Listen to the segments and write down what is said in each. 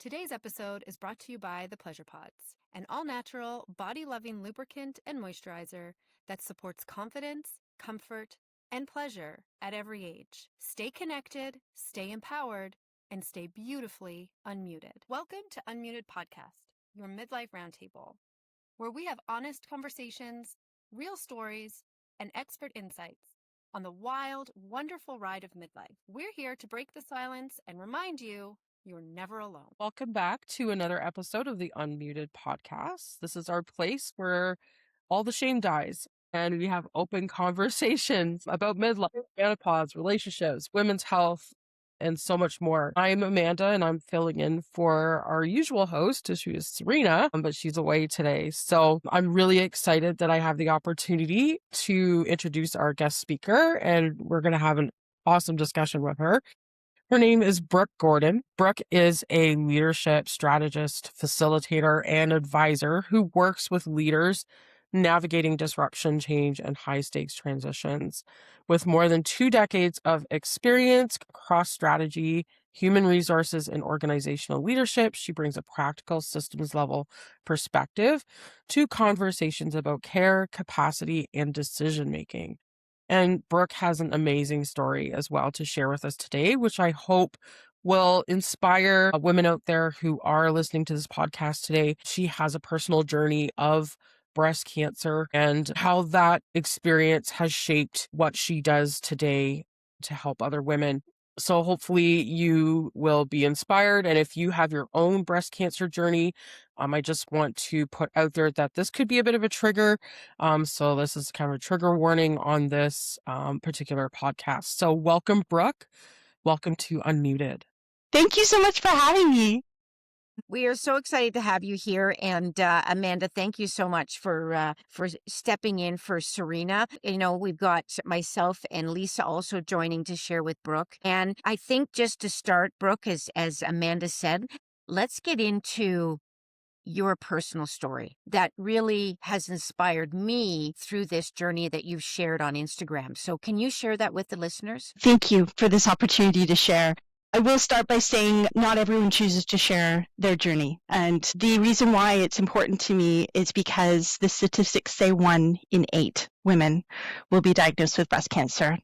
Today's episode is brought to you by the Pleasure Pods, an all-natural, body-loving lubricant and moisturizer that supports confidence, comfort, and pleasure at every age. Stay connected, stay empowered, and stay beautifully unmuted. Welcome to Unmuted Podcast, your midlife roundtable, where we have honest conversations, real stories, and expert insights on the wild, wonderful ride of midlife. We're here to break the silence and remind you you're never alone. Welcome back to another episode of the Unmuted Podcast. This is our place where all the shame dies and we have open conversations about midlife, menopause, relationships, women's health, and so much more. I'm Amanda and I'm filling in for our usual host, who is Serena, but she's away today. So I'm really excited that I have the opportunity to introduce our guest speaker, and we're going to have an awesome discussion with her. Her name is Brooke Gordon. Brooke is a leadership strategist, facilitator, and advisor who works with leaders navigating disruption, change, and high-stakes transitions. With more than 2 decades of experience across strategy, human resources, and organizational leadership, she brings a practical systems-level perspective to conversations about care, capacity, and decision-making. And Brooke has an amazing story as well to share with us today, which I hope will inspire women out there who are listening to this podcast today. She has a personal journey of breast cancer and how that experience has shaped what she does today to help other women. So hopefully you will be inspired. And if you have your own breast cancer journey, I just want to put out there that this could be a bit of a trigger. So this is kind of a trigger warning on this particular podcast. So welcome, Brooke. Welcome to Unmuted. Thank you so much for having me. We are so excited to have you here. And Amanda, thank you so much for stepping in for Serena. You know, we've got myself and Lisa also joining to share with Brooke. And I think just to start, Brooke, as Amanda said, let's get into your personal story that really has inspired me through this journey that you've shared on Instagram. So can you share that with the listeners? Thank you for this opportunity to share. I will start by saying not everyone chooses to share their journey. And the reason why it's important to me is because the statistics say 1 in 8 women will be diagnosed with breast cancer.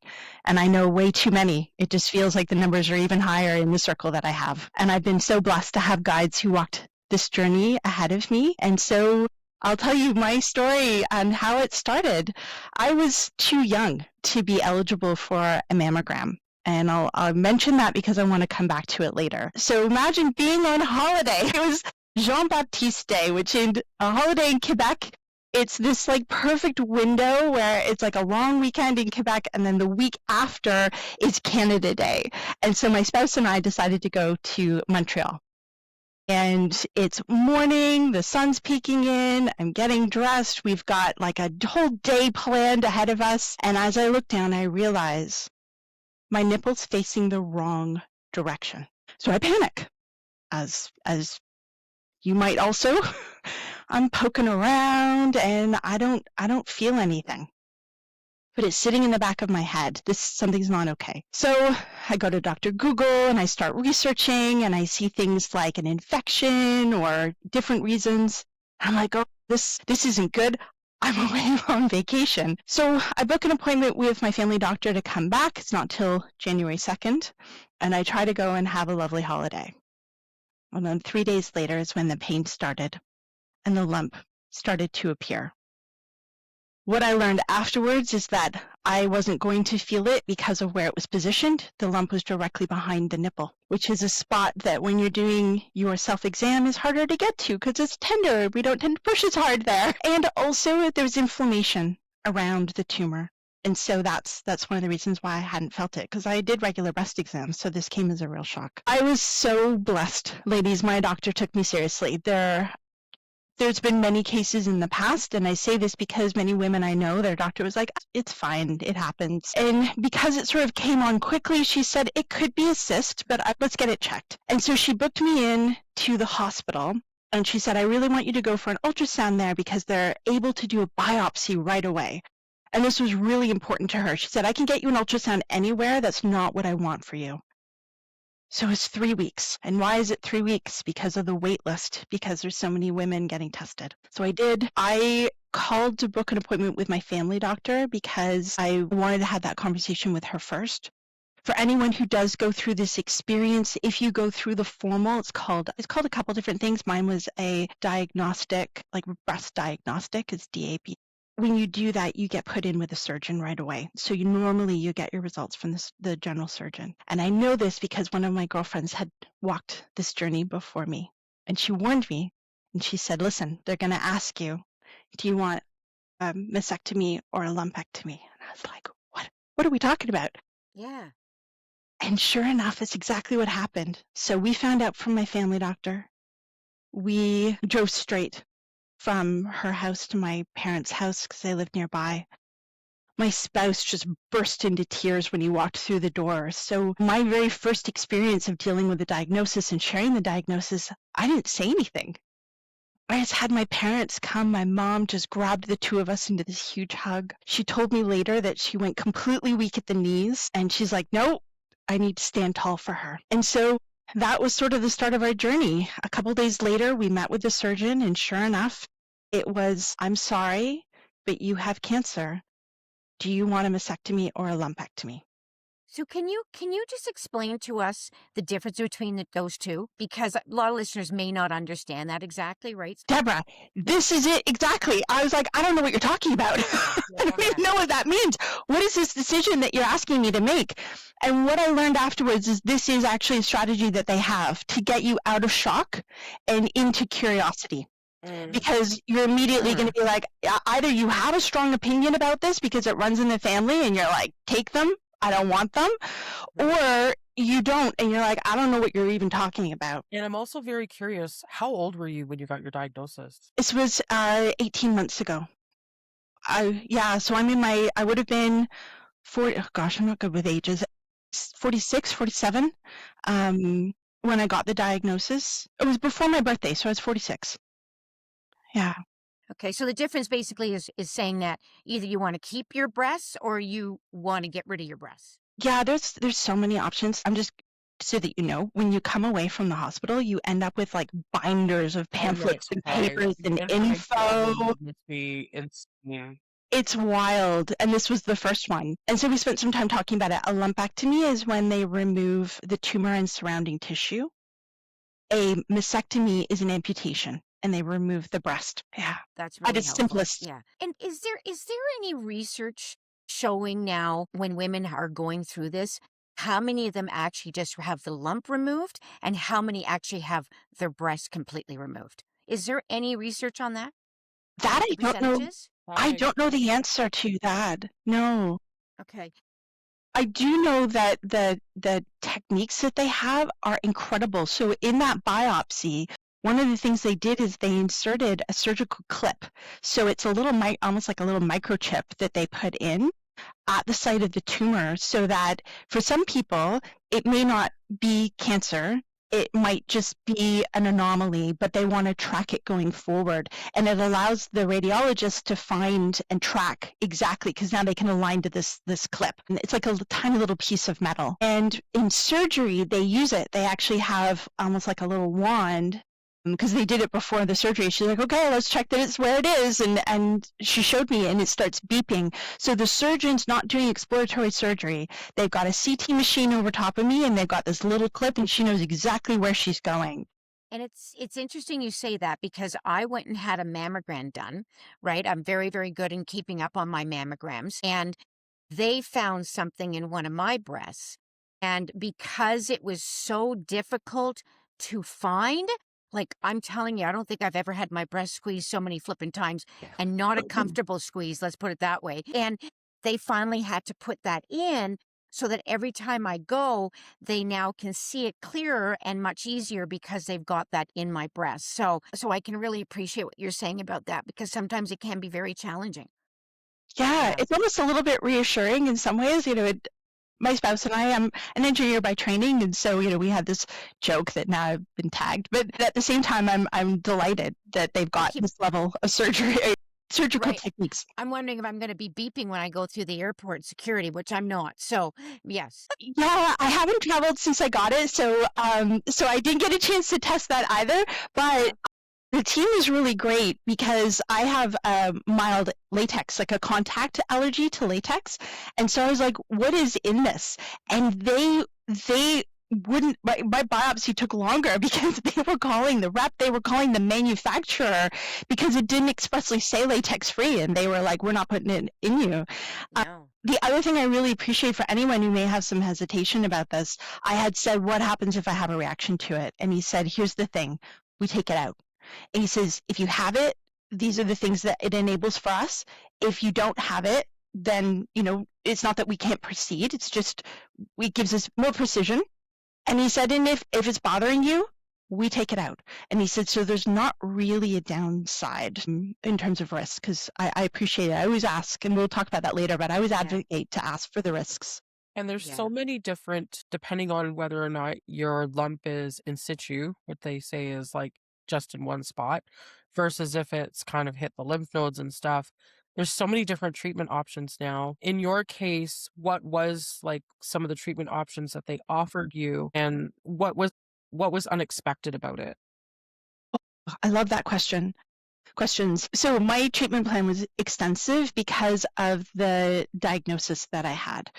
And I know way too many. It just feels like the numbers are even higher in the circle that I have. And I've been so blessed to have guides who walked this journey ahead of me. And so I'll tell you my story and how it started. I was too young to be eligible for a mammogram. And I'll mention that because I want to come back to it later. So imagine being on holiday. It was Jean-Baptiste Day, which is a holiday in Quebec. It's this like perfect window where it's like a long weekend in Quebec, and then the week after is Canada Day. And so my spouse and I decided to go to Montreal. And it's morning, the sun's peeking in, I'm getting dressed. We've got like a whole day planned ahead of us. And as I look down, I realize my nipple's facing the wrong direction. So I panic, as you might also. I'm poking around and I don't feel anything. But it's sitting in the back of my head. Something's not okay. So I go to Dr. Google and I start researching and I see things like an infection or different reasons. I'm like, oh, this isn't good. I'm away on vacation. So I book an appointment with my family doctor to come back. It's not till January 2nd. And I try to go and have a lovely holiday. And then 3 days later is when the pain started and the lump started to appear. What I learned afterwards is that I wasn't going to feel it because of where it was positioned. The lump was directly behind the nipple, which is a spot that when you're doing your self-exam is harder to get to because it's tender. We don't tend to push as hard there. And also there's inflammation around the tumor. And so that's one of the reasons why I hadn't felt it, because I did regular breast exams, so this came as a real shock. I was so blessed, ladies. My doctor took me seriously. There's been many cases in the past, and I say this because many women I know, their doctor was like, it's fine, it happens. And because it sort of came on quickly, she said, it could be a cyst, but let's get it checked. And so she booked me in to the hospital, and she said, I really want you to go for an ultrasound there because they're able to do a biopsy right away. And this was really important to her. She said, I can get you an ultrasound anywhere. That's not what I want for you. So it's 3 weeks. And why is it 3 weeks? Because of the wait list, because there's so many women getting tested. So I did. I called to book an appointment with my family doctor because I wanted to have that conversation with her first. For anyone who does go through this experience, if you go through the formal, it's called a couple different things. Mine was a diagnostic, like breast diagnostic, it's DAP. When you do that, you get put in with a surgeon right away. So you get your results from the general surgeon. And I know this because one of my girlfriends had walked this journey before me, and she warned me, and she said, listen, they're going to ask you, do you want a mastectomy or a lumpectomy? And I was like, what are we talking about? Yeah. And sure enough, it's exactly what happened. So we found out from my family doctor. We drove straight from her house to my parents' house because they lived nearby. My spouse just burst into tears when he walked through the door. So my very first experience of dealing with the diagnosis and sharing the diagnosis, I didn't say anything. I just had my parents come. My mom just grabbed the two of us into this huge hug. She told me later that she went completely weak at the knees, and she's like, no, I need to stand tall for her. And so that was sort of the start of our journey. A couple days later, we met with the surgeon, and sure enough, it was, I'm sorry, but you have cancer. Do you want a mastectomy or a lumpectomy? So can you just explain to us the difference between those two? Because a lot of listeners may not understand that exactly, right? Deborah, this is it exactly. I was like, I don't know what you're talking about. I don't even know what that means. What is this decision that you're asking me to make? And what I learned afterwards is this is actually a strategy that they have to get you out of shock and into curiosity. Because you're immediately going to be like, either you have a strong opinion about this because it runs in the family and you're like, take them, I don't want them, or you don't and you're like, I don't know what you're even talking about. And I'm also very curious, how old were you when you got your diagnosis? This was 18 months ago. So I would have been 40, oh gosh, I'm not good with ages, 46, 47 when I got the diagnosis. It was before my birthday, so I was 46. Yeah. Okay, so the difference basically is saying that either you want to keep your breasts or you want to get rid of your breasts. Yeah, there's so many options. I'm just so that you know, when you come away from the hospital, you end up with like binders of pamphlets and papers and info. It's wild. And this was the first one. And so we spent some time talking about it. A lumpectomy is when they remove the tumor and surrounding tissue. A mastectomy is an amputation, and they remove the breast. Yeah. That's really at its helpful. simplest. Yeah. And is there any research showing now when women are going through this, how many of them actually just have the lump removed and how many actually have their breast completely removed? Is there any research on that? That I don't know. I don't know the answer to that. No. Okay. I do know that the techniques that they have are incredible. So in that biopsy, one of the things they did is they inserted a surgical clip. So it's a little, almost like a little microchip that they put in at the site of the tumor so that for some people, it may not be cancer. It might just be an anomaly, but they want to track it going forward. And it allows the radiologist to find and track exactly, because now they can align to this clip. And it's like a tiny little piece of metal. And in surgery, they use it. They actually have almost like a little wand, because they did it before the surgery. She's like, okay, let's check that it's where it is. And she showed me, and it starts beeping. So the surgeon's not doing exploratory surgery. They've got a CT machine over top of me, and they've got this little clip, and she knows exactly where she's going. And it's interesting you say that, because I went and had a mammogram done, right? I'm very, very good in keeping up on my mammograms. And they found something in one of my breasts. And because it was so difficult to find, like, I'm telling you, I don't think I've ever had my breast squeezed so many flipping times, and not a comfortable squeeze, let's put it that way. And they finally had to put that in so that every time I go, they now can see it clearer and much easier because they've got that in my breast. So I can really appreciate what you're saying about that, because sometimes it can be very challenging. Yeah, it's almost a little bit reassuring in some ways. My spouse and I am an engineer by training, and so we had this joke that now I've been tagged. But at the same time, I'm delighted that they've got this level of surgery. surgical Right. techniques. I'm wondering if I'm going to be beeping when I go through the airport security, which I'm not. So, yes. Yeah, I haven't traveled since I got it, so I didn't get a chance to test that either. But the team is really great because I have a mild latex, like a contact allergy to latex, and so I was like, "What is in this?" And they wouldn't. My biopsy took longer because they were calling the rep, they were calling the manufacturer because it didn't expressly say latex free, and they were like, "We're not putting it in you." No. The other thing I really appreciate for anyone who may have some hesitation about this, I had said, "What happens if I have a reaction to it?" And he said, "Here's the thing, we take it out." And he says, "If you have it, these are the things that it enables for us. If you don't have it, then, it's not that we can't proceed. It's just, it gives us more precision." And he said, "And if it's bothering you, we take it out." And he said, "So there's not really a downside in terms of risk," because I appreciate it. I always ask, and we'll talk about that later, but I always advocate to ask for the risks. And there's Yeah. so many different, depending on whether or not your lump is in situ, what they say is like just in one spot, versus if it's kind of hit the lymph nodes and stuff. There's so many different treatment options now. In your case, what was like some of the treatment options that they offered you, and what was unexpected about it? I love that questions. So my treatment plan was extensive because of the diagnosis that I had.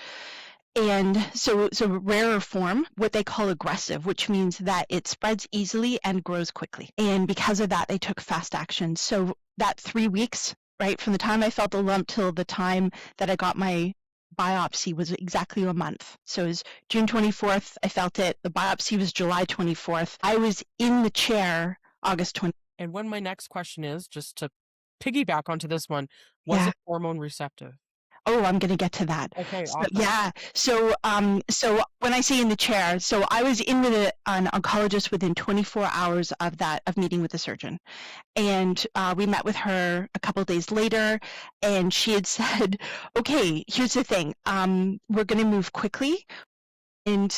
And so rarer form, what they call aggressive, which means that it spreads easily and grows quickly. And because of that, they took fast action. So that 3 weeks, right, from the time I felt the lump till the time that I got my biopsy was exactly a month. So it was June 24th, I felt it. The biopsy was July 24th. I was in the chair August 20th. And when my next question is, just to piggyback onto this one, was Yeah. it hormone receptive? Oh, I'm going to get to that. Okay, So, awesome. yeah. So when I say in the chair, so I was in with an oncologist within 24 hours of meeting with the surgeon. And we met with her a couple of days later, and she had said, "Okay, here's the thing. We're going to move quickly." And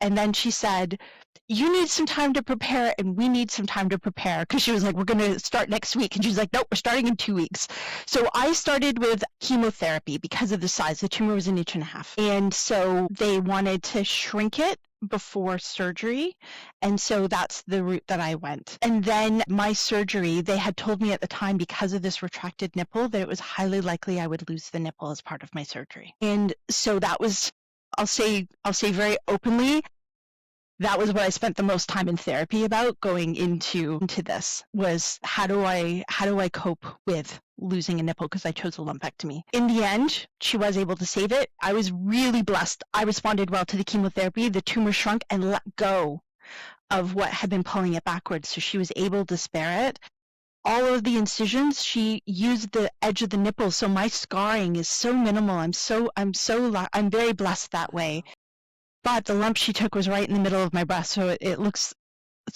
then she said, "You need some time to prepare, and we need some time to prepare," because she was like, "We're going to start next week." And she's like, "Nope, we're starting in 2 weeks." So I started with chemotherapy because of the size. The tumor was 1.5 inches. And so they wanted to shrink it before surgery. And so that's the route that I went. And then my surgery, they had told me at the time, because of this retracted nipple, that it was highly likely I would lose the nipple as part of my surgery. And so that was, I'll say very openly, that was what I spent the most time in therapy about going into this, was how do I cope with losing a nipple, because I chose a lumpectomy. In the end, she was able to save it. I was really blessed. I responded well to the chemotherapy. The tumor shrunk and let go of what had been pulling it backwards, so she was able to spare it. All of the incisions, she used the edge of the nipple, so my scarring is so minimal. I'm very blessed that way. But the lump she took was right in the middle of my breast, so it's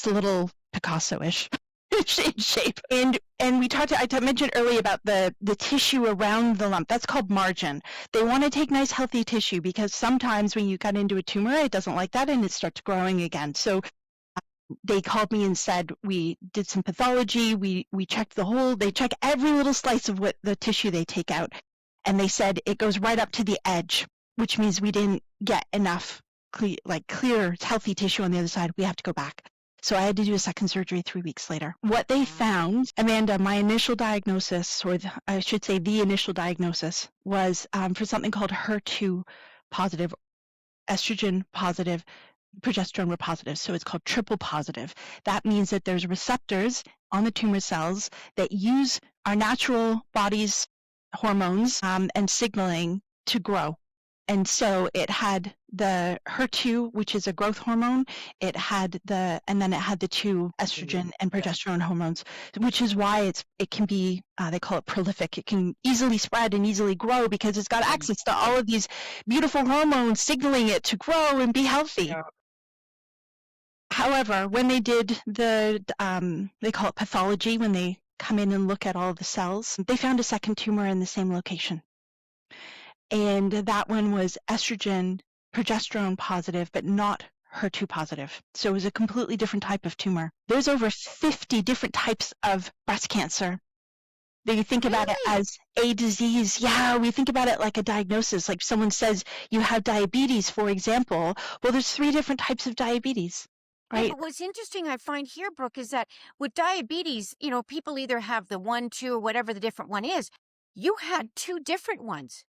a little Picasso-ish in shape. And I mentioned earlier about the tissue around the lump. That's called margin. They want to take nice healthy tissue, because sometimes when you cut into a tumor, it doesn't like that and it starts growing again. So they called me and said, we did some pathology, we checked they check every little slice of what the tissue they take out, and they said it goes right up to the edge, which means we didn't get enough clear healthy tissue on the other side. We have to go back. So I had to do a second surgery 3 weeks later. What they found, Amanda, my initial diagnosis, or I should say the initial diagnosis, was for something called HER2 positive, estrogen positive, progesterone positive. So it's called triple positive. That means that there's receptors on the tumor cells that use our natural body's hormones and signaling to grow. And so it had the HER2, which is a growth hormone. And then it had the two estrogen and progesterone hormones, which is why it can be, they call it prolific. It can easily spread and easily grow because it's got access to all of these beautiful hormones signaling it to grow and be healthy. Yeah. However, when they did they call it pathology, when they come in and look at all the cells, they found a second tumor in the same location. And that one was estrogen, progesterone positive, but not HER2 positive. So it was a completely different type of tumor. There's over 50 different types of breast cancer. They think about it Really? as a disease. Yeah, we think about it like a diagnosis. Like someone says you have diabetes, for example. Well, there's 3 different types of diabetes, Yeah, right? but what's interesting I find here, Brooke, is that with diabetes, people either have the 1, 2, or whatever the different one is. You had 2 different ones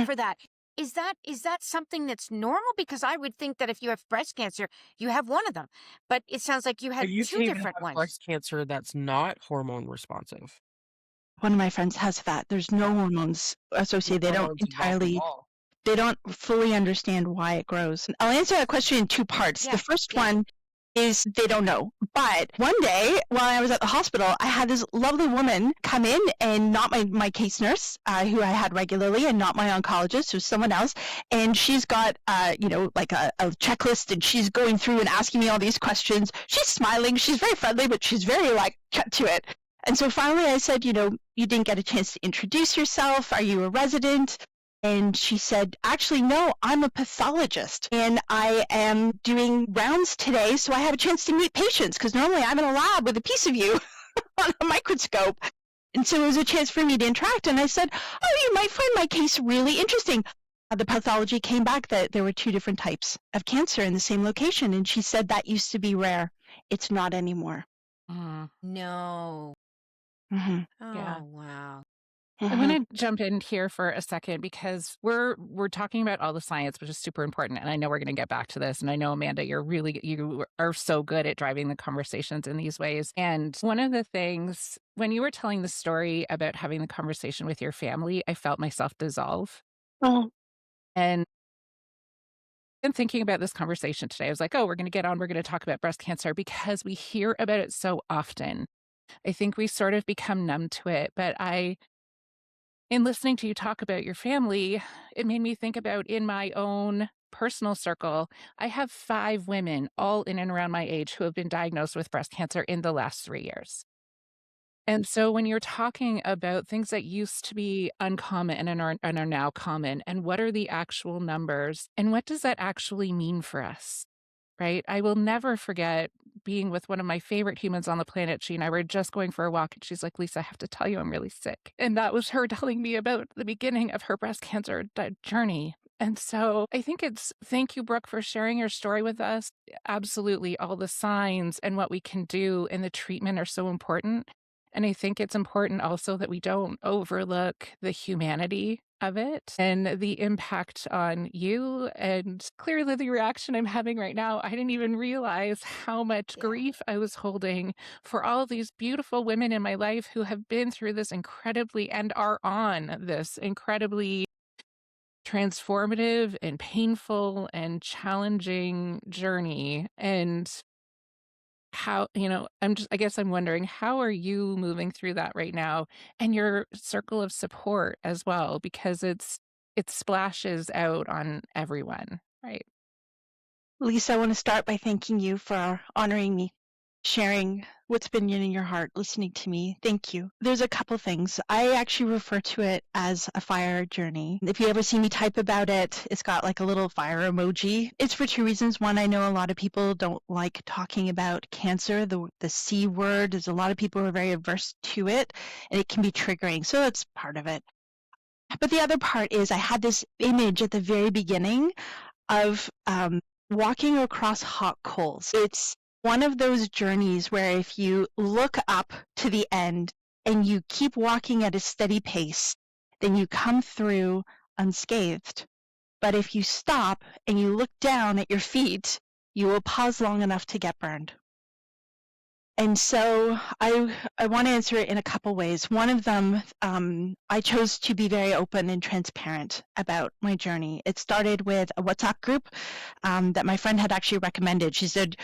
for that. Is that something that's normal? Because I would think that if you have breast cancer, you have one of them. But it sounds like you But had you 2 can even different have ones. breast cancer that's not hormone responsive. One of my friends has that. There's no Yeah. hormones No associated. hormones involved at all. They don't fully understand why it grows. I'll answer that question in 2 parts. The Yeah, first yeah. one is they don't know. But one day while I was at the hospital, I had this lovely woman come in, and not my case nurse, who I had regularly, and not my oncologist, who's someone else. And she's got, like a checklist, and she's going through and asking me all these questions. She's smiling. She's very friendly, but she's very cut to it. And so finally I said, you didn't get a chance to introduce yourself. Are you a resident? And she said, actually, no, I'm a pathologist, and I am doing rounds today, so I have a chance to meet patients, because normally I'm in a lab with a piece of you on a microscope. And so it was a chance for me to interact, and I said, oh, you might find my case really interesting. The pathology came back that there were 2 different types of cancer in the same location, and she said that used to be rare. It's not anymore. No. Mm-hmm. Oh, Yeah. wow. I want to jump in here for a second because we're talking about all the science, which is super important. And I know we're going to get back to this. And I know, Amanda, you are so good at driving the conversations in these ways. And one of the things, when you were telling the story about having the conversation with your family, I felt myself dissolve. Oh, And been thinking about this conversation today. I was like, oh, we're going to talk about breast cancer because we hear about it so often. I think we sort of become numb to it. But in listening to you talk about your family, it made me think about in my own personal circle, I have 5 women, all in and around my age, who have been diagnosed with breast cancer in the last 3 years. And so when you're talking about things that used to be uncommon and are now common, and what are the actual numbers, and what does that actually mean for us? Right? I will never forget being with one of my favorite humans on the planet. She and I were just going for a walk, and she's like, Lisa, I have to tell you, I'm really sick. And that was her telling me about the beginning of her breast cancer journey. And so I think thank you, Brooke, for sharing your story with us. Absolutely. All the signs and what we can do in the treatment are so important. And I think it's important also that we don't overlook the humanity of it and the impact on you. And clearly the reaction I'm having right now, I didn't even realize how much grief I was holding for all of these beautiful women in my life who have been through this incredibly and are on this incredibly transformative and painful and challenging journey. And how, I guess I'm wondering, how are you moving through that right now, and your circle of support as well, because it splashes out on everyone, right? Lisa, I want to start by thanking you for honoring me, sharing what's been in your heart, listening to me. Thank you. There's a couple things. I actually refer to it as a fire journey. If you ever see me type about it, it's got like a little fire emoji. It's for 2 reasons. One, I know a lot of people don't like talking about cancer, the C word. There's a lot of people who are very averse to it, and it can be triggering. So that's part of it. But the other part is I had this image at the very beginning of walking across hot coals. It's one of those journeys where if you look up to the end and you keep walking at a steady pace, then you come through unscathed. But if you stop and you look down at your feet, you will pause long enough to get burned. And so I want to answer it in a couple ways. One of them, I chose to be very open and transparent about my journey. It started with a WhatsApp group that my friend had actually recommended. She said,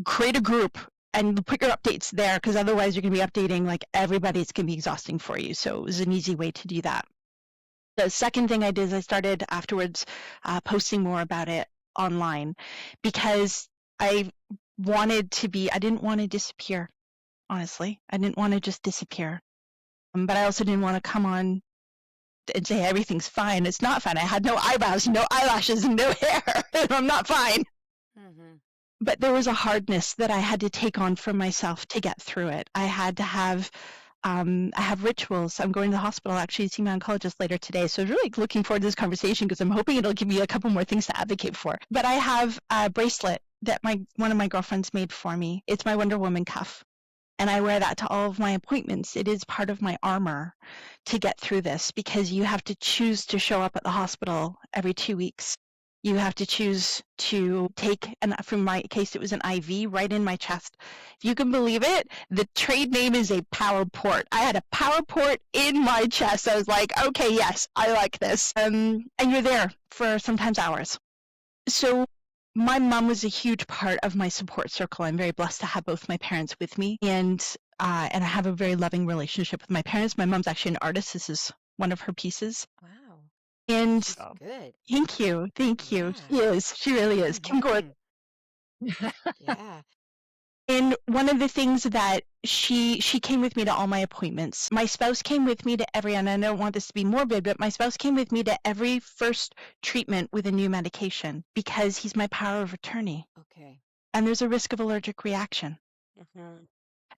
create a group and put your updates there, because otherwise you're going to be updating like everybody. It's going to be exhausting for you. So it was an easy way to do that. The second thing I did is I started afterwards posting more about it online, because I didn't want to disappear, honestly. I didn't want to just disappear. But I also didn't want to come on and say everything's fine. It's not fine. I had no eyebrows, no eyelashes, and no hair. I'm not fine. Mm-hmm. But there was a hardness that I had to take on for myself to get through it. I had to have I have rituals. I'm going to the hospital actually to see my oncologist later today. So I was really looking forward to this conversation because I'm hoping it'll give me a couple more things to advocate for. But I have a bracelet that one of my girlfriends made for me. It's my Wonder Woman cuff. And I wear that to all of my appointments. It is part of my armor to get through this because you have to choose to show up at the hospital every 2 weeks. You have to choose to take, and from my case, it was an IV right in my chest. If you can believe it, the trade name is a power port. I had a power port in my chest. I was like, okay, yes, I like this. And you're there for sometimes hours. So my mom was a huge part of my support circle. I'm very blessed to have both my parents with me, and I have a very loving relationship with my parents. My mom's actually an artist. This is one of her pieces. Wow. And She's good. thank you. Yeah. She is. She really is. Kim Gordon. Yeah. And one of the things that she came with me to all my appointments. My spouse came with me to every, and I don't want this to be morbid, but my spouse came with me to every first treatment with a new medication because he's my power of attorney. Okay. And there's a risk of allergic reaction.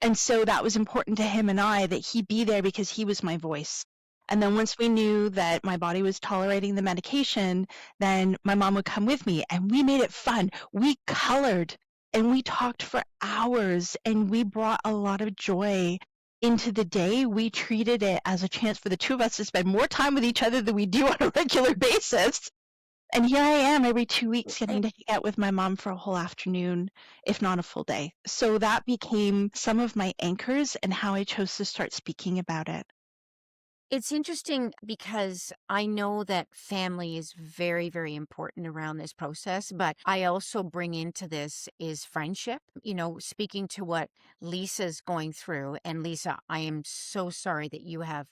And so that was important to him and I that he be there because he was my voice. And then once we knew that my body was tolerating the medication, then my mom would come with me and we made it fun. We colored and we talked for hours and we brought a lot of joy into the day. We treated it as a chance for the two of us to spend more time with each other than we do on a regular basis. And here I am every 2 weeks getting to hang out with my mom for a whole afternoon, if not a full day. So that became some of my anchors and how I chose to start speaking about it. It's interesting because I know that family is very, very important around this process, but I also bring into this is friendship. Speaking to what Lisa's going through, and Lisa, I am so sorry that you have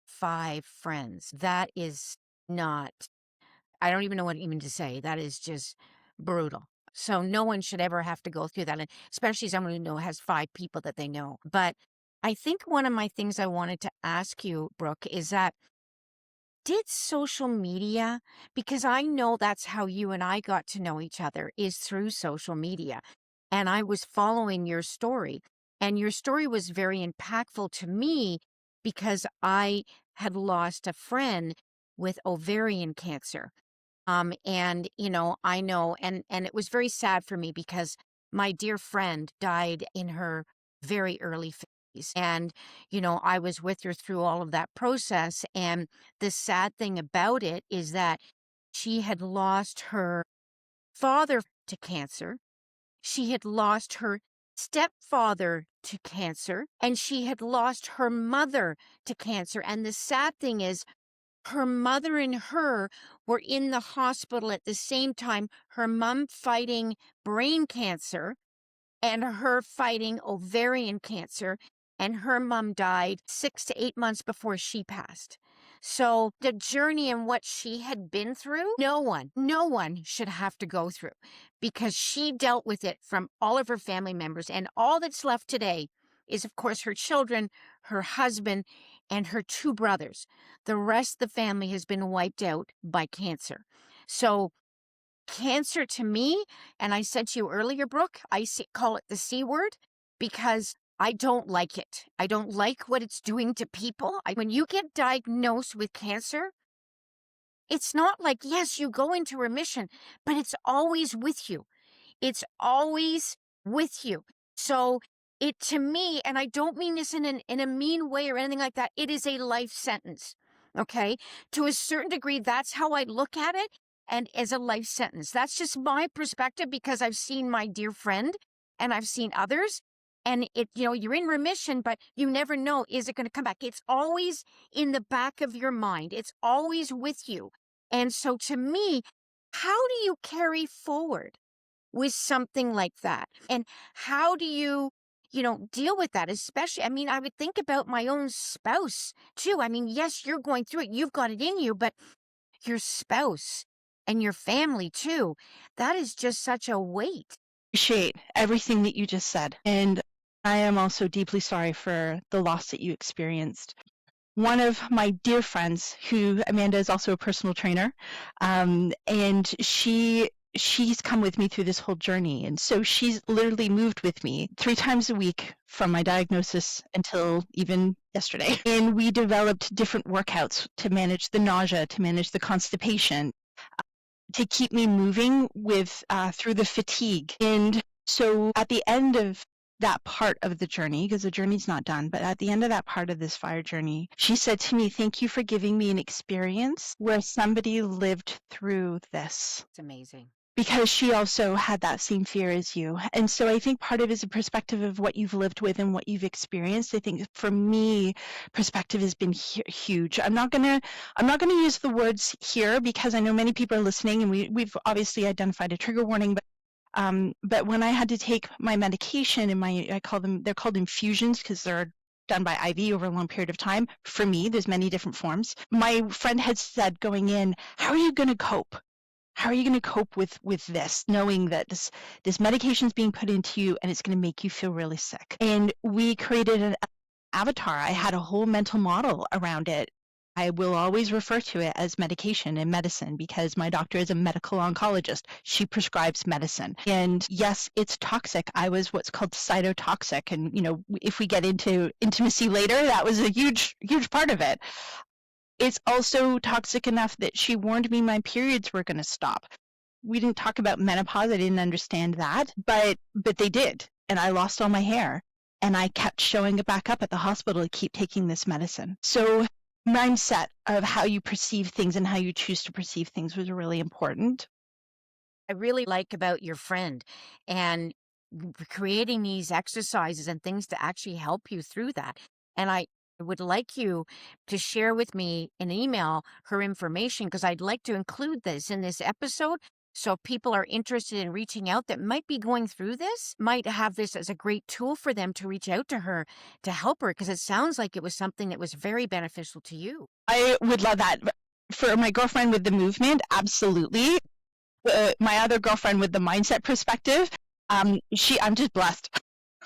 5 friends. That is not, I don't even know what even to say. That is just brutal. So no one should ever have to go through that, and especially someone who has 5 people that they know. But I think one of my things I wanted to ask you, Brooke, is that did social media, because I know that's how you and I got to know each other, is through social media. And I was following your story, and your story was very impactful to me because I had lost a friend with ovarian cancer. And I know, and it was very sad for me because my dear friend died in her very early phase. And, I was with her through all of that process. And the sad thing about it is that she had lost her father to cancer. She had lost her stepfather to cancer, and she had lost her mother to cancer. And the sad thing is, her mother and her were in the hospital at the same time, her mom fighting brain cancer and her fighting ovarian cancer. And her mom died 6 to 8 months before she passed. So the journey and what she had been through, no one should have to go through because she dealt with it from all of her family members. And all that's left today is, of course, her children, her husband, and her 2 brothers. The rest of the family has been wiped out by cancer. So cancer to me, and I said to you earlier, Brooke, call it the C word because I don't like it. I don't like what it's doing to people. When you get diagnosed with cancer, it's not like, yes, you go into remission, but it's always with you. It's always with you. So it, to me, and I don't mean this in a mean way or anything like that, it is a life sentence, okay? To a certain degree, that's how I look at it, and as a life sentence. That's just my perspective because I've seen my dear friend and I've seen others, and you're in remission, but you never know, is it going to come back? It's always in the back of your mind. It's always with you. And so to me, how do you carry forward with something like that? And how do you deal with that? Especially, I would think about my own spouse too. Yes, you're going through it. You've got it in you, but your spouse and your family too, that is just such a weight. Appreciate everything that you just said. And I am also deeply sorry for the loss that you experienced. One of my dear friends, who Amanda is also a personal trainer, and she she's come with me through this whole journey. And so she's literally moved with me 3 times a week from my diagnosis until even yesterday. And we developed different workouts to manage the nausea, to manage the constipation, to keep me moving with through the fatigue. And so at the end of that part of the journey, because the journey's not done, but at the end of that part of this fire journey, she said to me, "Thank you for giving me an experience where somebody lived through this." It's amazing. Because she also had that same fear as you. And so I think part of it is a perspective of what you've lived with and what you've experienced. I think for me, perspective has been huge. I'm not gonna use the words here because I know many people are listening, and we've obviously identified a trigger warning, but when I had to take my medication and they're called infusions because they're done by IV over a long period of time. For me, there's many different forms. My friend had said going in, "How are you going to cope? How are you going to cope with this, knowing that this medication is being put into you and it's going to make you feel really sick?" And we created an avatar. I had a whole mental model around it. I will always refer to it as medication and medicine because my doctor is a medical oncologist. She prescribes medicine. And yes, it's toxic. I was what's called cytotoxic. And, if we get into intimacy later, that was a huge, huge part of it. It's also toxic enough that she warned me my periods were going to stop. We didn't talk about menopause. I didn't understand that, but they did. And I lost all my hair. And I kept showing it back up at the hospital to keep taking this medicine. So mindset of how you perceive things and how you choose to perceive things was really important. I really like about your friend and creating these exercises and things to actually help you through that. And I would like you to share with me in email her information because I'd like to include this in this episode. So if people are interested in reaching out that might be going through this, might have this as a great tool for them to reach out to her to help her because it sounds like it was something that was very beneficial to you. I would love that. For my girlfriend with the movement, absolutely. My other girlfriend with the mindset perspective, I'm just blessed.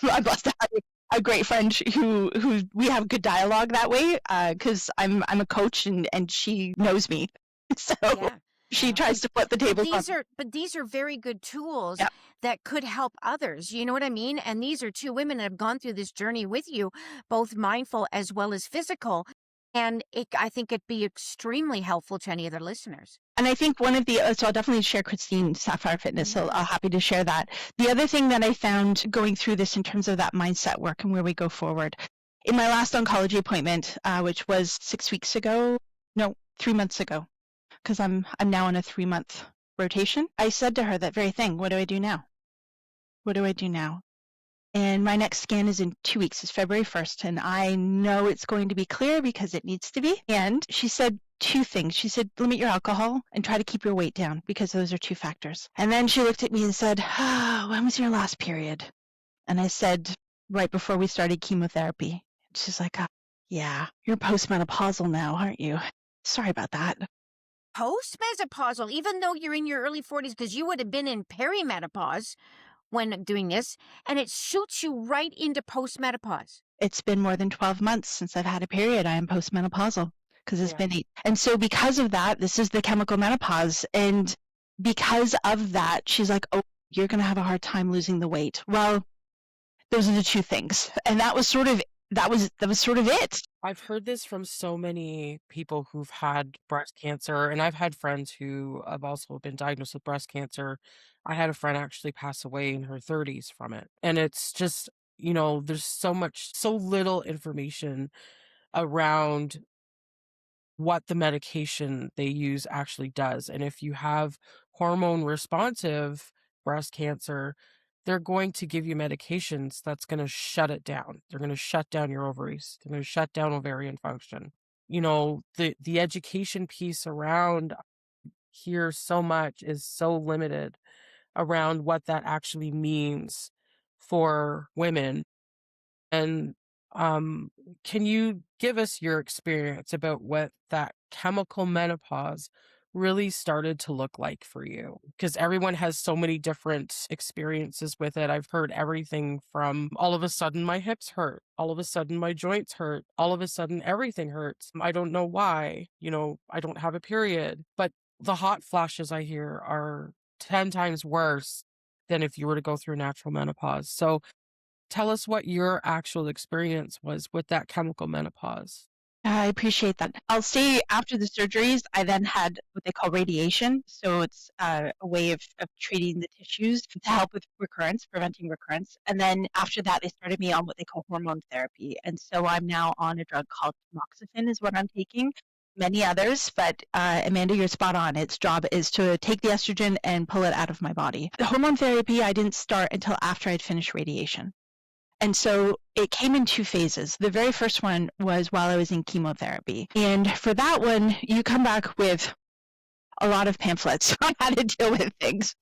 I'm blessed to have a great friend who we have good dialogue that way because I'm a coach and she knows me. So Yeah. she tries to flip the tables. But these are very good tools Yep. that could help others. You know what I mean? And these are two women that have gone through this journey with you, both mindful as well as physical. And I think it'd be extremely helpful to any other listeners. And I think one of the, so I'll definitely share Christine Sapphire Fitness. So I'll happy to share that. The other thing that I found going through this in terms of that mindset work and where we go forward, in my last oncology appointment, which was 3 months ago, because I'm now on a 3-month rotation, I said to her that very thing, what do I do now? What do I do now? And my next scan is in 2 weeks. It's February 1st. And I know it's going to be clear because it needs to be. And she said 2 things. She said, limit your alcohol and try to keep your weight down because those are 2 factors. And then she looked at me and said, when was your last period? And I said, right before we started chemotherapy. She's like, yeah, you're postmenopausal now, aren't you? Sorry about that. Postmenopausal, even though you're in your early 40s, because you would have been in perimenopause when doing this, and it shoots you right into postmenopause. It's been more than 12 months since I've had a period. I am postmenopausal because it's been 8. And so because of that, this is the chemical menopause. And because of that, she's like, oh, you're going to have a hard time losing the weight. Well, those are the 2 things. And that was sort of it. I've heard this from so many people who've had breast cancer, and I've had friends who have also been diagnosed with breast cancer. I had a friend actually pass away in her 30s from it. And it's just, there's so little information around what the medication they use actually does. And if you have hormone responsive breast cancer, they're going to give you medications that's going to shut it down. They're going to shut down your ovaries. They're going to shut down ovarian function. The education piece around here so much is so limited around what that actually means for women. And can you give us your experience about what that chemical menopause really started to look like for you? Because everyone has so many different experiences with it. I've heard everything from all of a sudden my hips hurt, all of a sudden my joints hurt, all of a sudden everything hurts. I don't know why, I don't have a period. But the hot flashes I hear are 10 times worse than if you were to go through natural menopause. So tell us what your actual experience was with that chemical menopause. I appreciate that. I'll say after the surgeries, I then had what they call radiation. So it's a way of treating the tissues to help with recurrence, preventing recurrence. And then after that, they started me on what they call hormone therapy. And so I'm now on a drug called tamoxifen is what I'm taking. Many others, but Amanda, you're spot on. Its job is to take the estrogen and pull it out of my body. The hormone therapy I didn't start until after I'd finished radiation. And so it came in 2 phases. The very first one was while I was in chemotherapy. And for that one, you come back with a lot of pamphlets on how to deal with things.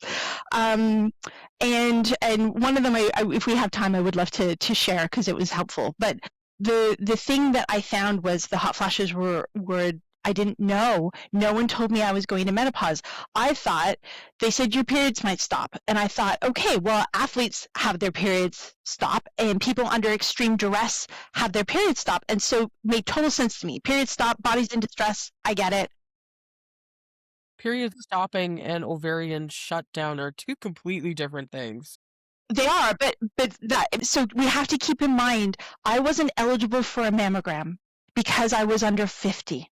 And one of them, if we have time, I would love to share because it was helpful. But the thing that I found was the hot flashes were I didn't know. No one told me I was going to menopause. I thought they said your periods might stop. And I thought, okay, well, athletes have their periods stop and people under extreme duress have their periods stop. And so it made total sense to me. Periods stop, body's in distress. I get it. Period stopping and ovarian shutdown are 2 completely different things. They are, but that, so we have to keep in mind, I wasn't eligible for a mammogram because I was under 50.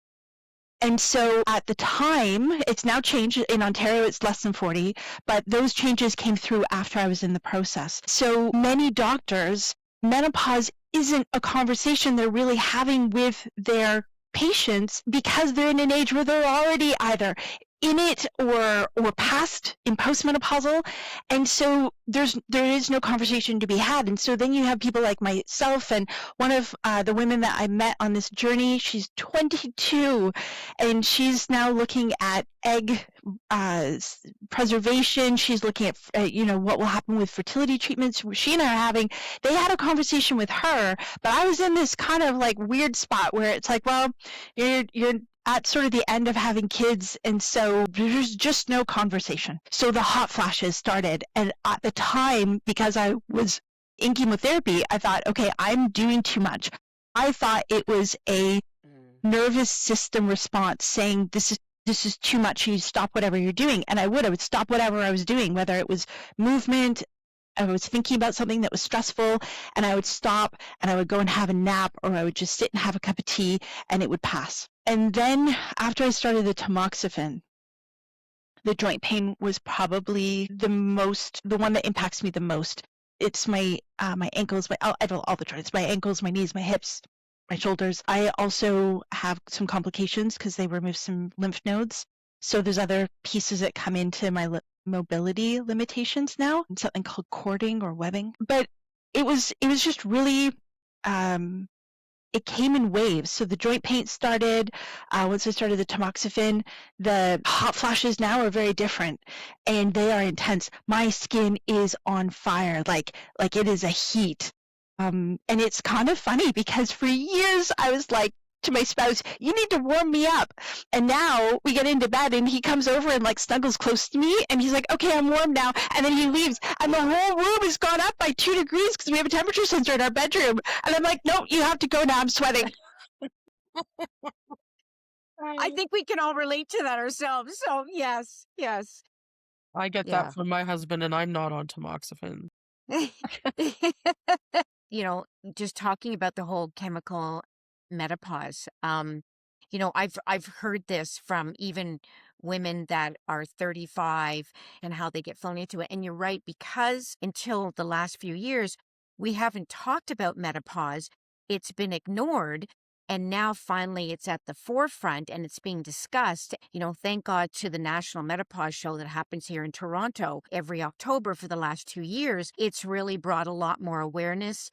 And so at the time, it's now changed. In Ontario, it's less than 40, but those changes came through after I was in the process. So many doctors, menopause isn't a conversation they're really having with their patients because they're in an age where they're already either in it or past in postmenopausal, and so there is no conversation to be had. And so then you have people like myself, and one of the women that I met on this journey, she's 22 and she's now looking at egg preservation. She's looking at what will happen with fertility treatments. She and I are having, they had a conversation with her, but I was in this kind of like weird spot where it's like, well, you're at sort of the end of having kids, and so there's just no conversation. So the hot flashes started, and at the time, because I was in chemotherapy, I thought, okay, I'm doing too much. I thought it was a nervous system response saying, this is too much, you stop whatever you're doing. And I would stop whatever I was doing, whether it was movement, I was thinking about something that was stressful, and I would stop and I would go and have a nap, or I would just sit and have a cup of tea, and it would pass. And then after I started the tamoxifen, the joint pain was probably the one that impacts me the most. It's my ankles, I have all the joints, my ankles, my knees, my hips, my shoulders. I also have some complications because they remove some lymph nodes. So there's other pieces that come into my mobility limitations now, something called cording or webbing. But it was just really, it came in waves. So the joint pain started once I started the tamoxifen. The hot flashes now are very different, and they are intense. My skin is on fire, like it is a heat. And it's kind of funny because for years I was like to my spouse, you need to warm me up. And now we get into bed and he comes over and like snuggles close to me and he's like, okay, I'm warm now. And then he leaves and the whole room has gone up by 2 degrees because we have a temperature sensor in our bedroom. And I'm like, no, you have to go now. I'm sweating. I think we can all relate to that ourselves. So yes. I get Yeah. that from my husband, and I'm not on tamoxifen. Just talking about the whole chemical menopause. I've heard this from even women that are 35 and how they get flown into it. And you're right, because until the last few years, we haven't talked about menopause. It's been ignored. And now finally it's at the forefront and it's being discussed. Thank God to the National Menopause Show that happens here in Toronto every October for the last 2 years. It's really brought a lot more awareness.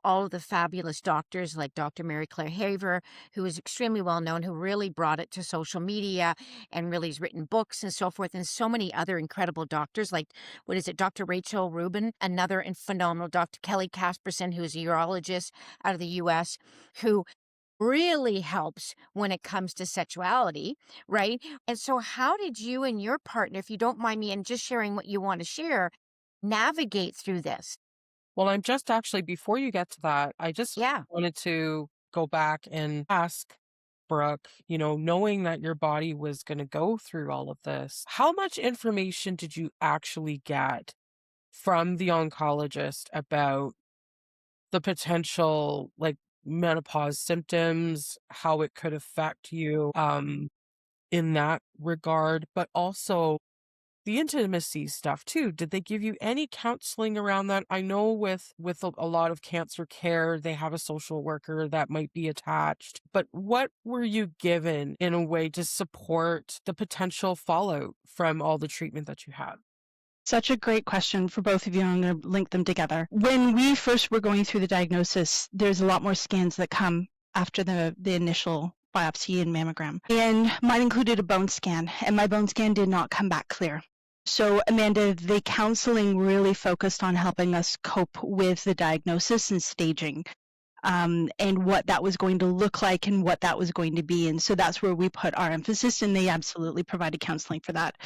All of the fabulous doctors like Dr. Mary Claire Haver, who is extremely well known, who really brought it to social media and really has written books and so forth. And so many other incredible doctors like, Dr. Rachel Rubin, another phenomenal Dr. Kelly Casperson, who is a urologist out of the U.S., who really helps when it comes to sexuality, right? And so how did you and your partner, if you don't mind me and just sharing what you want to share, navigate through this? Well, I'm just actually, before you get to that, I just Yeah. wanted to go back and ask, Brooke, knowing that your body was going to go through all of this, how much information did you actually get from the oncologist about the potential, like, menopause symptoms, how it could affect you in that regard, but also the intimacy stuff too? Did they give you any counseling around that? I know with a lot of cancer care, they have a social worker that might be attached, but what were you given in a way to support the potential fallout from all the treatment that you had? Such a great question for both of you. I'm going to link them together. When we first were going through the diagnosis, there's a lot more scans that come after the initial biopsy and mammogram. And mine included a bone scan, and my bone scan did not come back clear. So, Amanda, the counseling really focused on helping us cope with the diagnosis and staging, and what that was going to look like and what that was going to be. And so that's where we put our emphasis, and they absolutely provided counseling for that.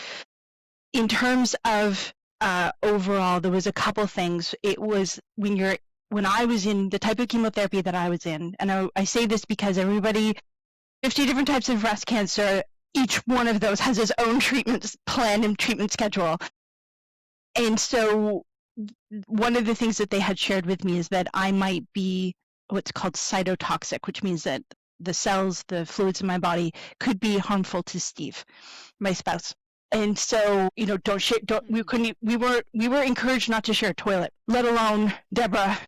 In terms of overall, there was a couple things. It was when I was in the type of chemotherapy that I was in, and I say this because 50 different types of breast cancer, each one of those has its own treatment plan and treatment schedule. And so one of the things that they had shared with me is that I might be what's called cytotoxic, which means that the cells, the fluids in my body could be harmful to Steve, my spouse. And so, don't share. We were encouraged not to share a toilet, let alone Deborah.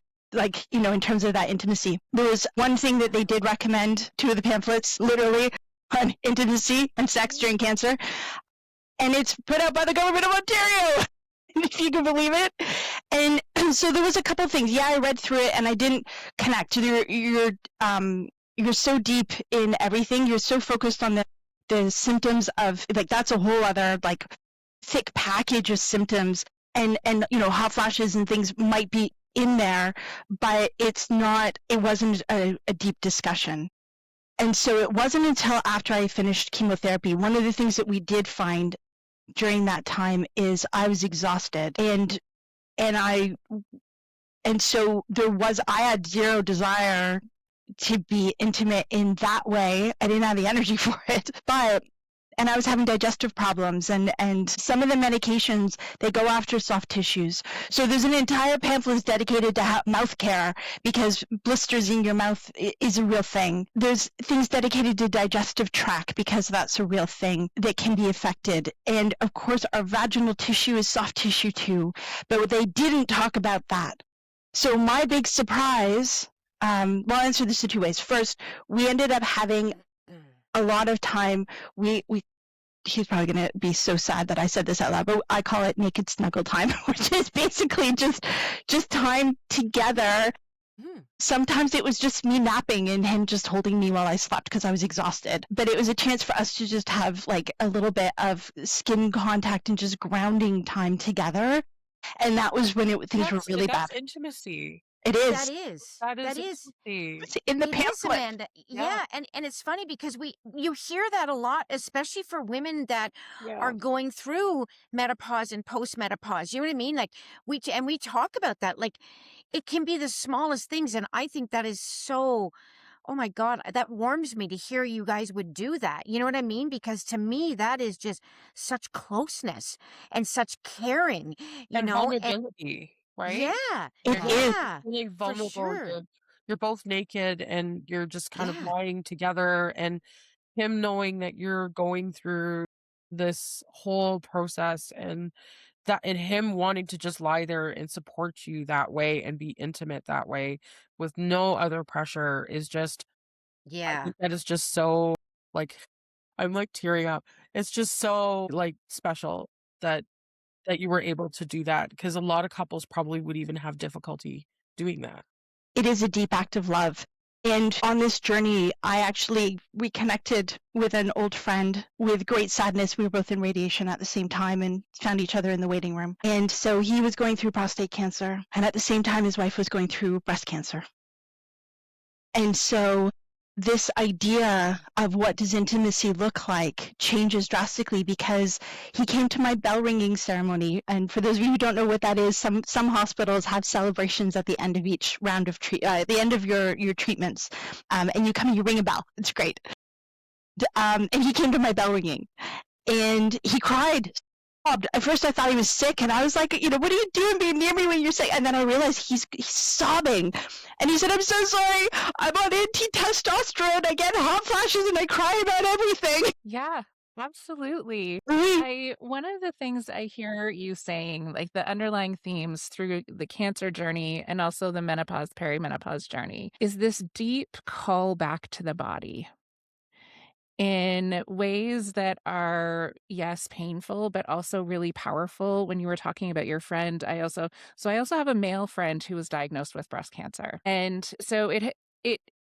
In terms of that intimacy, there was one thing that they did recommend, 2 of the pamphlets, literally on intimacy and sex during cancer, and it's put out by the government of Ontario, if you can believe it. And so there was a couple things. Yeah, I read through it and I didn't connect. You're so deep in everything. You're so focused on the symptoms of, that's a whole other thick package of symptoms, and hot flashes and things might be in there, but it wasn't a deep discussion. And so it wasn't until after I finished chemotherapy, one of the things that we did find during that time is I was exhausted, and so I had zero desire to be intimate in that way. I didn't have the energy for it, and I was having digestive problems, and some of the medications, they go after soft tissues. So there's an entire pamphlet dedicated to mouth care, because blisters in your mouth is a real thing. There's things dedicated to digestive tract, because that's a real thing that can be affected. And of course, our vaginal tissue is soft tissue too, but they didn't talk about that. So my big surprise, I'll answer this in 2 ways. First, we ended up having a lot of time. He's probably going to be so sad that I said this out loud, but I call it naked snuggle time, which is basically just time together. Sometimes it was just me napping and him just holding me while I slept because I was exhausted. But it was a chance for us to just have a little bit of skin contact and just grounding time together. And that was when things were really bad. That's intimacy. It is. That is It's in the pamphlet. Is, Amanda. Yeah. And it's funny because you hear that a lot, especially for women that are going through menopause and post-menopause. You know what I mean? We talk about that. It can be the smallest things, and I think that is so. Oh my God, that warms me to hear you guys would do that. You know what I mean? Because to me, that is just such closeness and such caring. And vulnerability. Right? Yeah. It is. Being vulnerable. Sure. You're both naked and you're just kind of lying together, and him knowing that you're going through this whole process, and him wanting to just lie there and support you that way and be intimate that way with no other pressure is just, I think that is just so, I'm tearing up. It's just so special that you were able to do that, because a lot of couples probably would even have difficulty doing that. It is a deep act of love. And on this journey, I actually reconnected with an old friend with great sadness. We were both in radiation at the same time and found each other in the waiting room. And so he was going through prostate cancer, and at the same time, his wife was going through breast cancer. And so this idea of what does intimacy look like changes drastically, because he came to my bell ringing ceremony. And for those of you who don't know what that is, some hospitals have celebrations at the end of each round of the end of your treatments, and you come and you ring a bell. It's great. And he came to my bell ringing, and he cried. At first I thought he was sick, and I was like, what are you doing being near me when you're sick? And then I realized he's sobbing. And he said, I'm so sorry. I'm on anti-testosterone. I get hot flashes and I cry about everything. Yeah, absolutely. One of the things I hear you saying, like the underlying themes through the cancer journey and also the menopause, perimenopause journey, is this deep call back to the body in ways that are, yes, painful, but also really powerful. When you were talking about your friend, I also have a male friend who was diagnosed with breast cancer. And so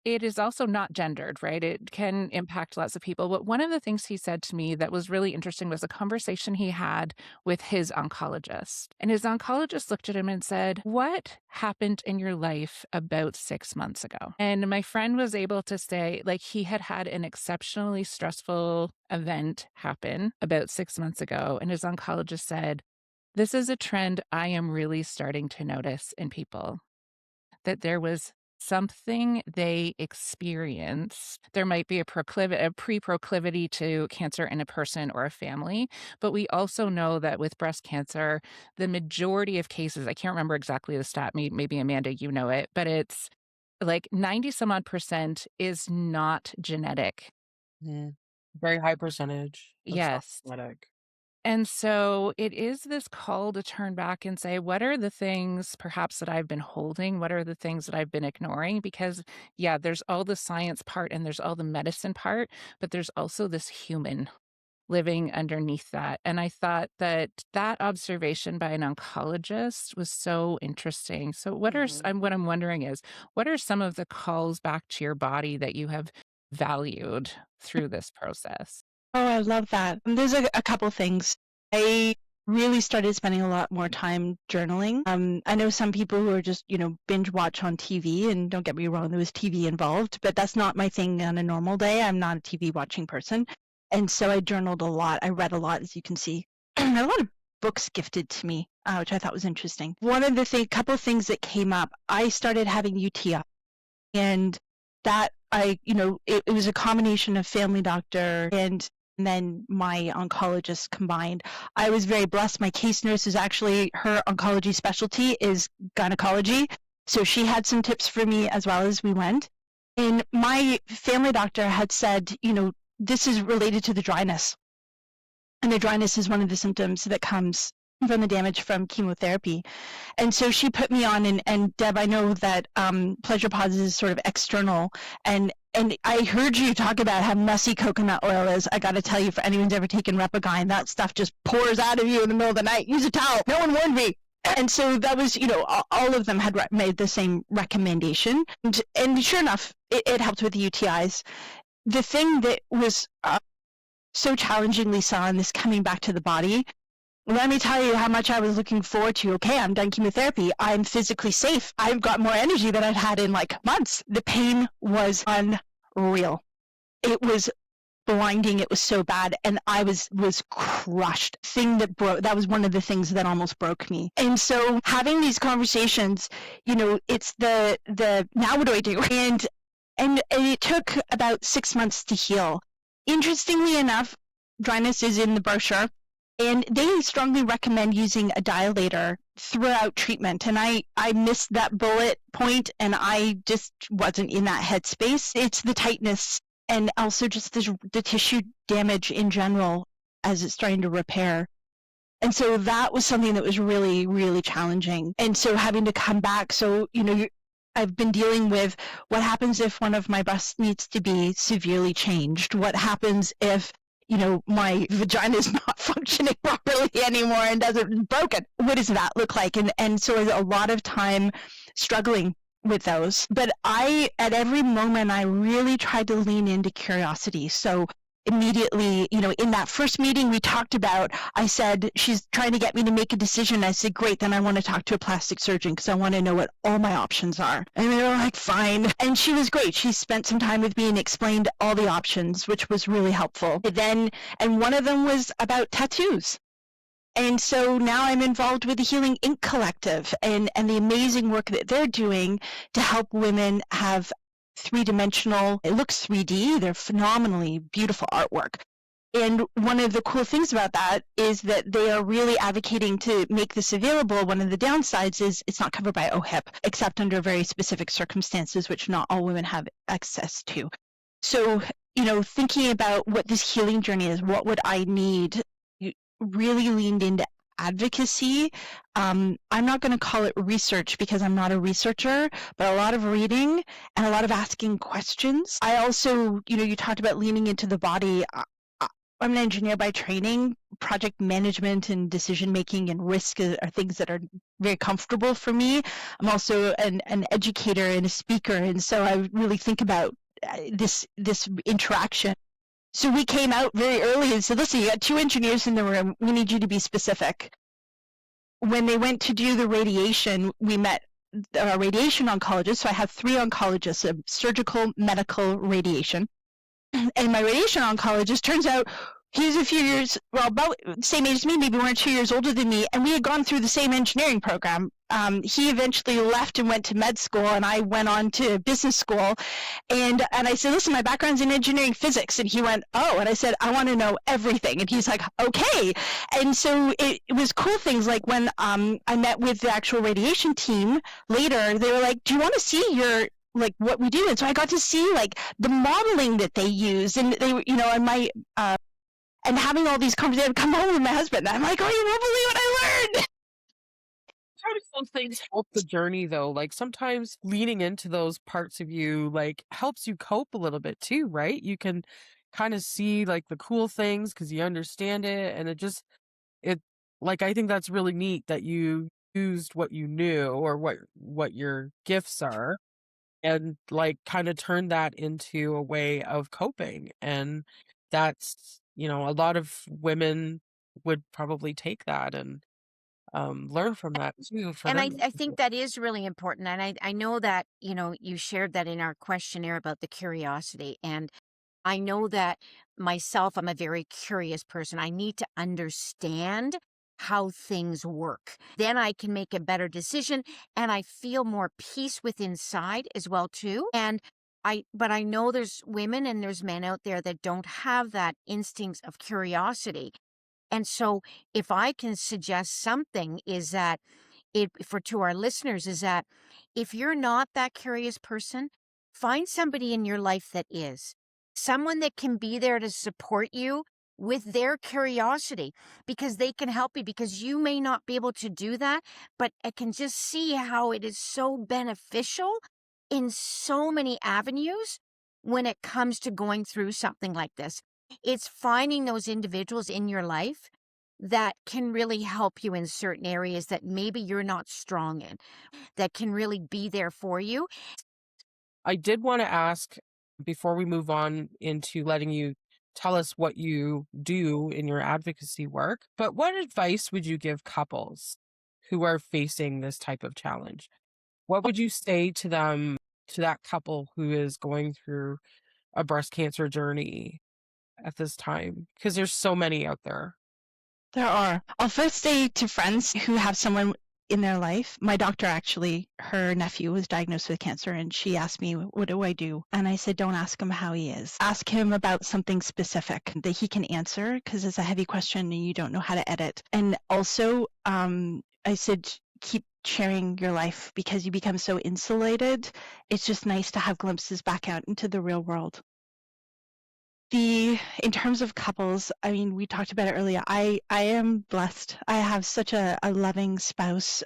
it is also not gendered, right? It can impact lots of people. But one of the things he said to me that was really interesting was a conversation he had with his oncologist. And his oncologist looked at him and said, what happened in your life about 6 months ago? And my friend was able to say, like, he had had an exceptionally stressful event happen about 6 months ago. And his oncologist said, this is a trend I am really starting to notice in people, that there was something they experience. There might be a pre-proclivity to cancer in a person or a family, but we also know that with breast cancer, the majority of cases, I can't remember exactly the stat, maybe Amanda, you know it, but it's like 90 some odd % is not genetic. Very high percentage. Yes. Genetic. And so it is this call to turn back and say, what are the things perhaps that I've been holding? What are the things that I've been ignoring? Because, yeah, there's all the science part and there's all the medicine part, but there's also this human living underneath that. And I thought that observation by an oncologist was so interesting. So what I'm wondering is, what are some of the calls back to your body that you have valued through this process? Oh, I love that. There's a couple things. I really started spending a lot more time journaling. I know some people who are just, binge watch on TV, and don't get me wrong, there was TV involved, but that's not my thing on a normal day. I'm not a TV watching person. And so I journaled a lot. I read a lot, as you can see. A lot of books gifted to me, which I thought was interesting. One of the couple things that came up, I started having UTI, and that it was a combination of family doctor and then my oncologist combined. I was very blessed. My case nurse is actually, her oncology specialty is gynecology. So she had some tips for me as well as we went. And my family doctor had said, this is related to the dryness. And the dryness is one of the symptoms that comes from the damage from chemotherapy. And so she put me on, and Deb, I know that pleasure pause is sort of external, and I heard you talk about how messy coconut oil is. I got to tell you, for anyone who's ever taken Repagyne, that stuff just pours out of you in the middle of the night. Use a towel. No one warned me. And so that was, all of them had made the same recommendation. And sure enough, it helped with the UTIs. The thing that was so challenging, Lisa, on this coming back to the body, let me tell you how much I was looking forward to. Okay, I'm done chemotherapy. I'm physically safe. I've got more energy than I've had in months. The pain was unreal. It was blinding. It was so bad. And I was crushed. That was one of the things that almost broke me. And so having these conversations, it's the now what do I do? And it took about 6 months to heal. Interestingly enough, dryness is in the brochure. And they strongly recommend using a dilator throughout treatment. And I missed that bullet point, and I just wasn't in that headspace. It's the tightness and also just the tissue damage in general as it's starting to repair. And so that was something that was really, really challenging. And so having to come back, I've been dealing with what happens if one of my breasts needs to be severely changed. What happens if my vagina is not functioning properly anymore and doesn't broken. What does that look like? And so a lot of time struggling with those. But at every moment, I really tried to lean into curiosity. So immediately, in that first meeting we talked about, I said, she's trying to get me to make a decision. I said, great, then I want to talk to a plastic surgeon because I want to know what all my options are. And they were like, fine. And she was great. She spent some time with me and explained all the options, which was really helpful. And one of them was about tattoos. And so now I'm involved with the Healing Ink Collective and the amazing work that they're doing to help women have three-dimensional. It looks 3D. They're phenomenally beautiful artwork. And one of the cool things about that is that they are really advocating to make this available. One of the downsides is it's not covered by OHIP, except under very specific circumstances, which not all women have access to. So, thinking about what this healing journey is, what would I need, you really leaned into advocacy. I'm not going to call it research because I'm not a researcher, but a lot of reading and a lot of asking questions. I also, you talked about leaning into the body. I'm an engineer by training. Project management and decision making and risk are things that are very comfortable for me. I'm also an educator and a speaker, and so I really think about this interaction. So we came out very early and said, listen, you got 2 engineers in the room. We need you to be specific. When they went to do the radiation, we met a radiation oncologist. So I have 3 oncologists, a surgical, medical, radiation. And my radiation oncologist, turns out he's a few years, about the same age as me, maybe 1 or 2 years older than me, and we had gone through the same engineering program. He eventually left and went to med school, and I went on to business school. And I said, listen, my background's in engineering physics. And he went, oh. And I said, I want to know everything. And he's like, okay. And so it was cool things like when I met with the actual radiation team later, they were like, do you want to see what we do? And so I got to see the modeling that they use, and they were, and my and having all these conversations. I'd come home with my husband, and I'm like, oh, you won't believe what I learned. How do some things help the journey though? Like sometimes leaning into those parts of you helps you cope a little bit too, right? You can kind of see the cool things because you understand it, and I think that's really neat that you used what you knew or what your gifts are, and kind of turn that into a way of coping. And that's, a lot of women would probably take that and learn from that too for And them. I think that is really important. And I know that, you shared that in our questionnaire about the curiosity. And I know that myself, I'm a very curious person. I need to understand how things work. Then I can make a better decision, and I feel more peace within inside as well too. But I know there's women and there's men out there that don't have that instinct of curiosity. And so if I can suggest something is that to our listeners is that if you're not that curious person, find somebody in your life that is. Someone that can be there to support you with their curiosity, because they can help you, because you may not be able to do that, but I can just see how it is so beneficial in so many avenues when it comes to going through something like this. It's finding those individuals in your life that can really help you in certain areas that maybe you're not strong in, that can really be there for you. I did want to ask before we move on into letting you tell us what you do in your advocacy work, but what advice would you give couples who are facing this type of challenge? What would you say to them, to that couple who is going through a breast cancer journey at this time? Because there's so many out there. There are. I'll first say to friends who have someone in their life. My doctor, actually, her nephew was diagnosed with cancer, and she asked me, what do I do? And I said, don't ask him how he is. Ask him about something specific that he can answer, because it's a heavy question and you don't know how to edit. And also, I said, keep sharing your life, because you become so insulated. It's just nice to have glimpses back out into the real world. In terms of couples, I mean, we talked about it earlier. I am blessed. I have such a loving spouse.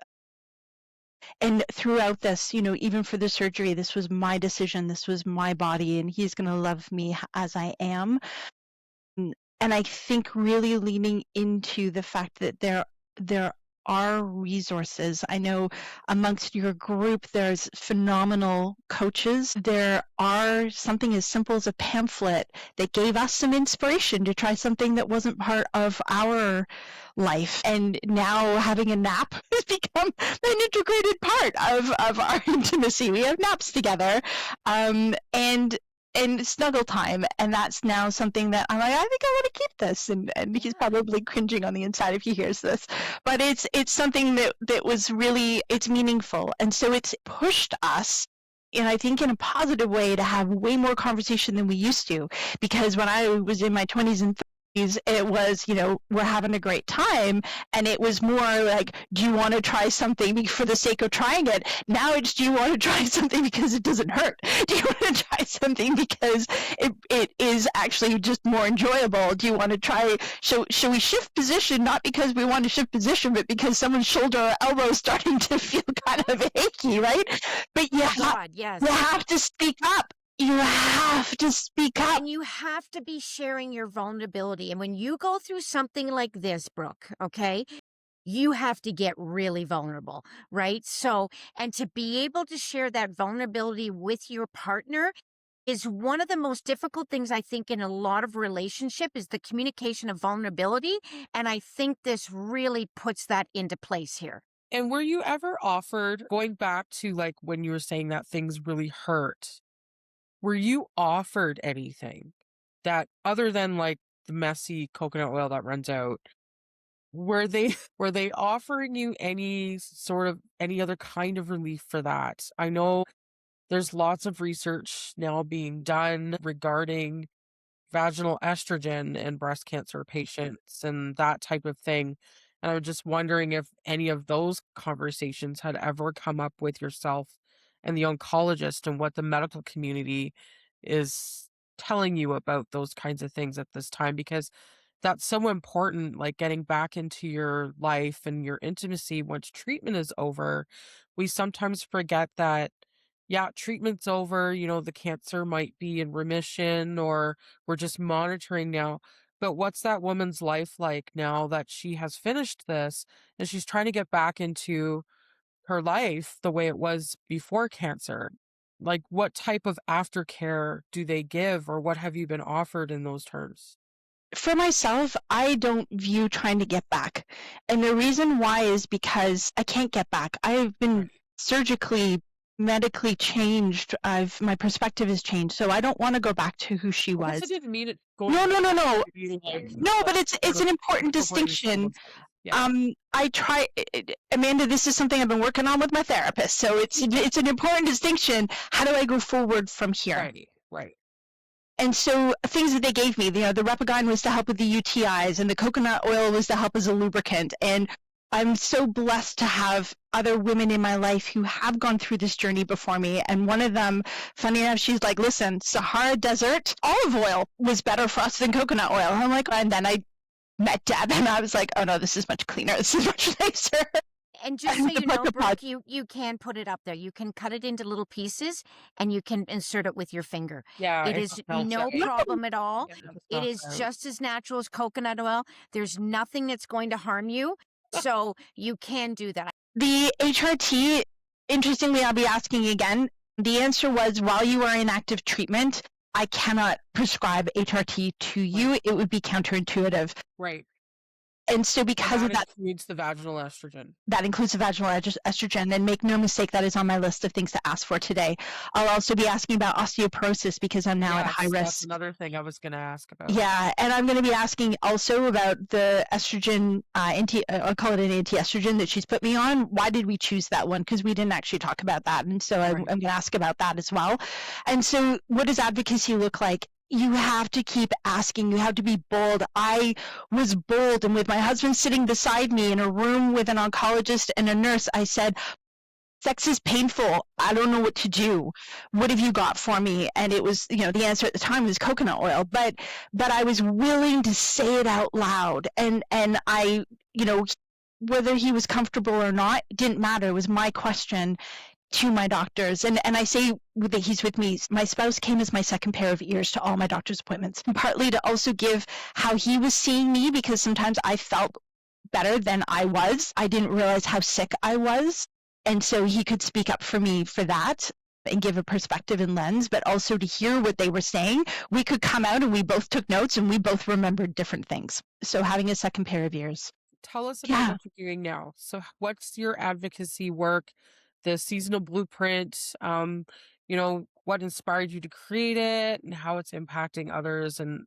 And throughout this, even for the surgery, this was my decision. This was my body, and he's going to love me as I am. And I think really leaning into the fact that there are resources. I know amongst your group, there's phenomenal coaches. There are something as simple as a pamphlet that gave us some inspiration to try something that wasn't part of our life. And now having a nap has become an integrated part of our intimacy. We have naps together. And snuggle time, and that's now something that I'm like, I think I want to keep this, and he's probably cringing on the inside if he hears this, but it's something that was really, it's meaningful, and so it's pushed us and I think in a positive way, to have way more conversation than we used to. Because when I was in my 20s and 30s, it was, we're having a great time. And it was more like, do you want to try something for the sake of trying it? Now it's, do you want to try something because it doesn't hurt? Do you want to try something because it is actually just more enjoyable? Do you want to try, should we shift position, not because we want to shift position, but because someone's shoulder or elbow is starting to feel kind of achy, right? But Oh God, yes. you have to speak up. You have to speak up. And you have to be sharing your vulnerability. And when you go through something like this, Brooke, okay, you have to get really vulnerable, right? So, and to be able to share that vulnerability with your partner is one of the most difficult things, I think, in a lot of relationship, is the communication of vulnerability. And I think this really puts that into place here. And were you ever offered, going back to like when you were saying that things really hurt, were you offered anything that, other than like the messy coconut oil that runs out, were they were they offering you any other kind of relief for that? I know there's lots of research now being done regarding vaginal estrogen in breast cancer patients and that type of thing. And I'm just wondering if any of those conversations had ever come up with yourself and the oncologist, and what the medical community is telling you about those kinds of things at this time, because that's so important, like getting back into your life and your intimacy once treatment is over. We sometimes forget that, yeah, treatment's over, the cancer might be in remission, or we're just monitoring now. But what's that woman's life like now that she has finished this and she's trying to get back into her life the way it was before cancer? Like, what type of aftercare do they give, or what have you been offered in those terms? For myself, I don't view trying to get back. And the reason why is because I can't get back. I've been surgically, medically changed. My perspective has changed. So I don't want to go back to who she I guess was. I didn't mean it going No. to be like, No, but it's an important distinction. I try, Amanda, this is something I've been working on with my therapist. So it's an important distinction. How do I go forward from here? Right. And so things that they gave me, the Repagyne was to help with the UTIs, and the coconut oil was to help as a lubricant. And I'm so blessed to have other women in my life who have gone through this journey before me. And one of them, funny enough, she's like, listen, Sahara Desert olive oil was better for us than coconut oil. And I'm like, and then I met Deb, and I was like, oh no, this is much cleaner. This is much nicer. And just so you know, Brooke, you can put it up there. You can cut it into little pieces, and you can insert it with your finger. Yeah. It is no problem at all. It is just as natural as coconut oil. There's nothing that's going to harm you. So you can do that. The HRT, interestingly, I'll be asking again. The answer was, while you are in active treatment, I cannot prescribe HRT to you. It would be counterintuitive. Right. And so because of that, includes the vaginal estrogen. That includes the vaginal estrogen. And make no mistake, that is on my list of things to ask for today. I'll also be asking about osteoporosis, because I'm now at high risk. That's another thing I was going to ask about. Yeah, and I'm going to be asking also about the estrogen, I'll call it an anti-estrogen that she's put me on. Why did we choose that one? Because we didn't actually talk about that. And so I'm going to ask about that as well. And so what does advocacy look like? You have to keep asking. You have to be bold. I was bold, and with my husband sitting beside me in a room with an oncologist and a nurse, I said, sex is painful. I don't know what to do. What have you got for me? And it was, the answer at the time was coconut oil, but I was willing to say it out loud. And I, whether he was comfortable or not, it didn't matter. It was my question to my doctors. And I say that he's with me. My spouse came as my second pair of ears to all my doctor's appointments, partly to also give how he was seeing me, because sometimes I felt better than I was. I didn't realize how sick I was. And so he could speak up for me for that and give a perspective and lens, but also to hear what they were saying. We could come out and we both took notes and we both remembered different things. So having a second pair of ears. Tell us about what you're doing now. So what's your advocacy work? The seasonal blueprint, what inspired you to create it, and how it's impacting others and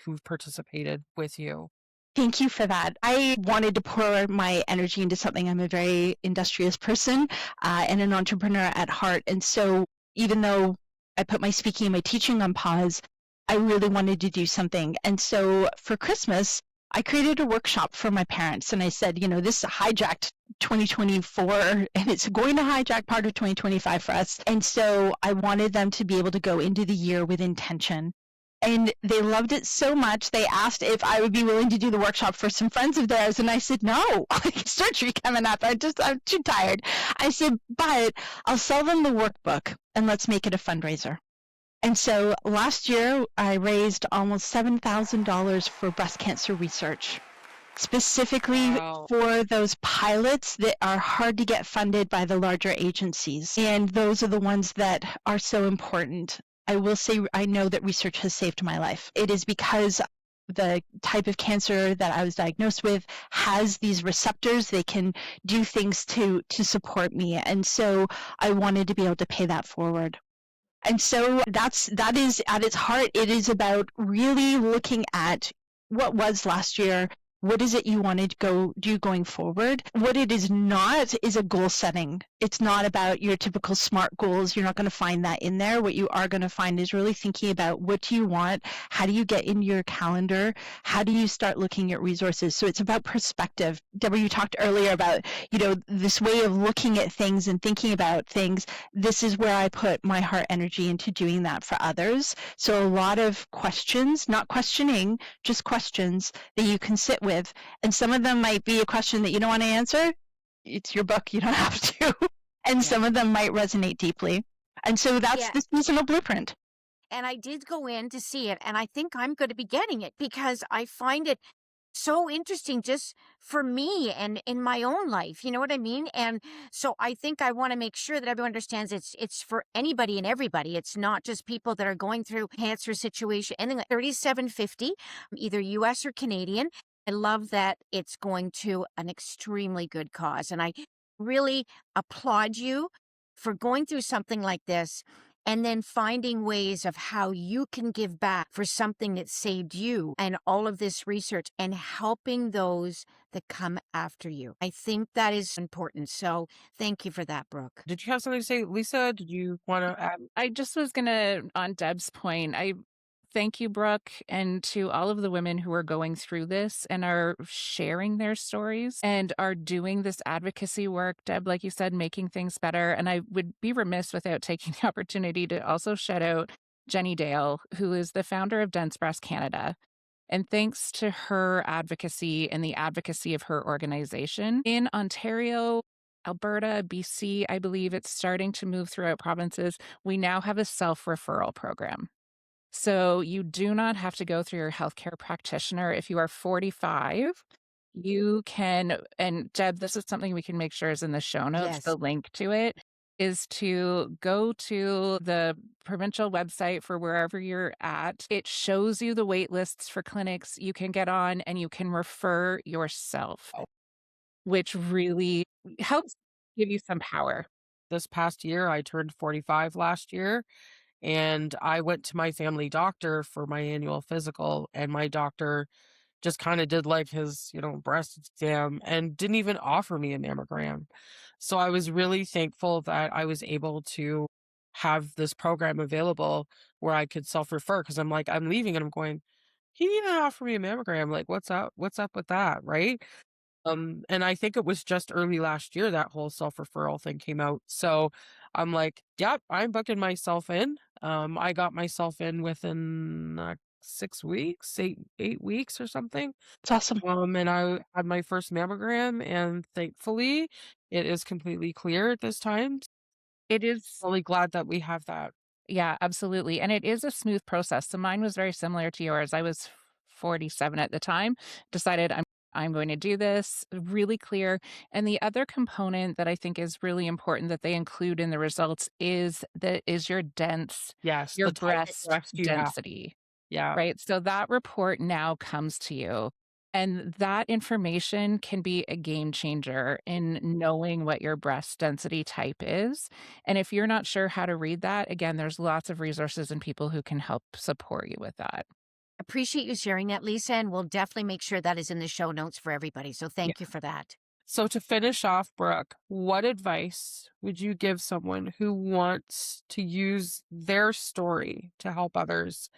who've participated with you. Thank you for that. I wanted to pour my energy into something. I'm a very industrious person and an entrepreneur at heart. And so even though I put my speaking and my teaching on pause, I really wanted to do something. And so for Christmas, I created a workshop for my parents. And I said, this hijacked 2024 and it's going to hijack part of 2025 for us. And so I wanted them to be able to go into the year with intention. And they loved it so much, they asked if I would be willing to do the workshop for some friends of theirs. And I said, no, surgery coming up. I'm too tired. I said, but I'll sell them the workbook and let's make it a fundraiser. And so last year, I raised almost $7,000 for breast cancer research, specifically Wow. for those pilots that are hard to get funded by the larger agencies. And those are the ones that are so important. I will say I know that research has saved my life. It is because the type of cancer that I was diagnosed with has these receptors. They can do things to support me. And so I wanted to be able to pay that forward. And so that is at its heart, it is about really looking at what was last year. What is it you want to go do going forward? What it is not is a goal setting. It's not about your typical SMART goals. You're not going to find that in there. What you are going to find is really thinking about what do you want? How do you get into your calendar? How do you start looking at resources? So it's about perspective. Deborah, you talked earlier about, this way of looking at things and thinking about things. This is where I put my heart energy into doing that for others. So a lot of questions, not questioning, just questions that you can sit with. And some of them might be a question that you don't want to answer. It's your book, you don't have to. And some of them might resonate deeply. And so that's the seasonal blueprint. And I did go in to see it, and I think I'm going to be getting it because I find it so interesting just for me and in my own life. You know what I mean? And so I think I want to make sure that everyone understands it's for anybody and everybody. It's not just people that are going through cancer situation. Anything like $37.50, either US or Canadian. I love that it's going to an extremely good cause. And I really applaud you for going through something like this and then finding ways of how you can give back for something that saved you and all of this research and helping those that come after you. I think that is important. So thank you for that, Brooke. Did you have something to say, Lisa? Did you want to add? I just was going to, on Deb's point, I thank you, Brooke, and to all of the women who are going through this and are sharing their stories and are doing this advocacy work. Deb, like you said, making things better. And I would be remiss without taking the opportunity to also shout out Jenny Dale, who is the founder of Dense Breast Canada. And thanks to her advocacy and the advocacy of her organization in Ontario, Alberta, BC, I believe it's starting to move throughout provinces, we now have a self-referral program. So you do not have to go through your healthcare practitioner. If you are 45, you can, and Deb, this is something we can make sure is in the show notes. Yes. The link to it is to go to the provincial website for wherever you're at. It shows you the wait lists for clinics you can get on and you can refer yourself, which really helps give you some power. This past year, I turned 45 last year. And I went to my family doctor for my annual physical, and my doctor just kind of did like his, breast exam and didn't even offer me a mammogram. So I was really thankful that I was able to have this program available where I could self-refer because I'm leaving and I'm going, he didn't even offer me a mammogram. Like, what's up? What's up with that? Right. And I think it was just early last year that whole self-referral thing came out. So I'm like, yep, I'm booking myself in. I got myself in within 6 weeks, 8 weeks or something. It's awesome. And I had my first mammogram, and thankfully it is completely clear at this time. It is Really glad that we have that. Yeah, absolutely. And it is a smooth process. So mine was very similar to yours. I was 47 at the time, decided I'm going to do this, really clear. And the other component that I think is really important that they include in the results is your Yes, your the type of breast breast you have. density, Yeah. right? So that report now comes to you. And that information can be a game changer in knowing what your breast density type is. And if you're not sure how to read that, again, there's lots of resources and people who can help support you with that. Appreciate you sharing that, Lisa, and we'll definitely make sure that is in the show notes for everybody. So thank you for that. So to finish off, Brooke, what advice would you give someone who wants to use their story to help others,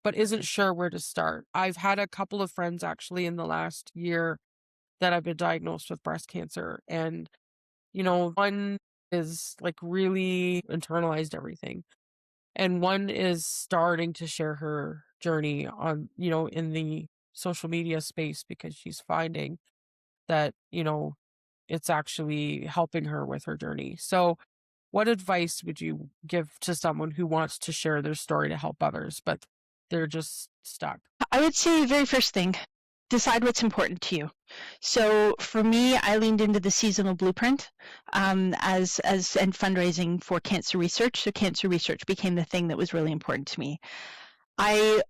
but isn't sure where to start? I've had a couple of friends actually in the last year that have been diagnosed with breast cancer. And, one is like really internalized everything. And one is starting to share her journey on, in the social media space because she's finding that, it's actually helping her with her journey. So, what advice would you give to someone who wants to share their story to help others, but they're just stuck? I would say, very first thing, decide what's important to you. So for me, I leaned into the seasonal blueprint as and fundraising for cancer research. So cancer research became the thing that was really important to me. I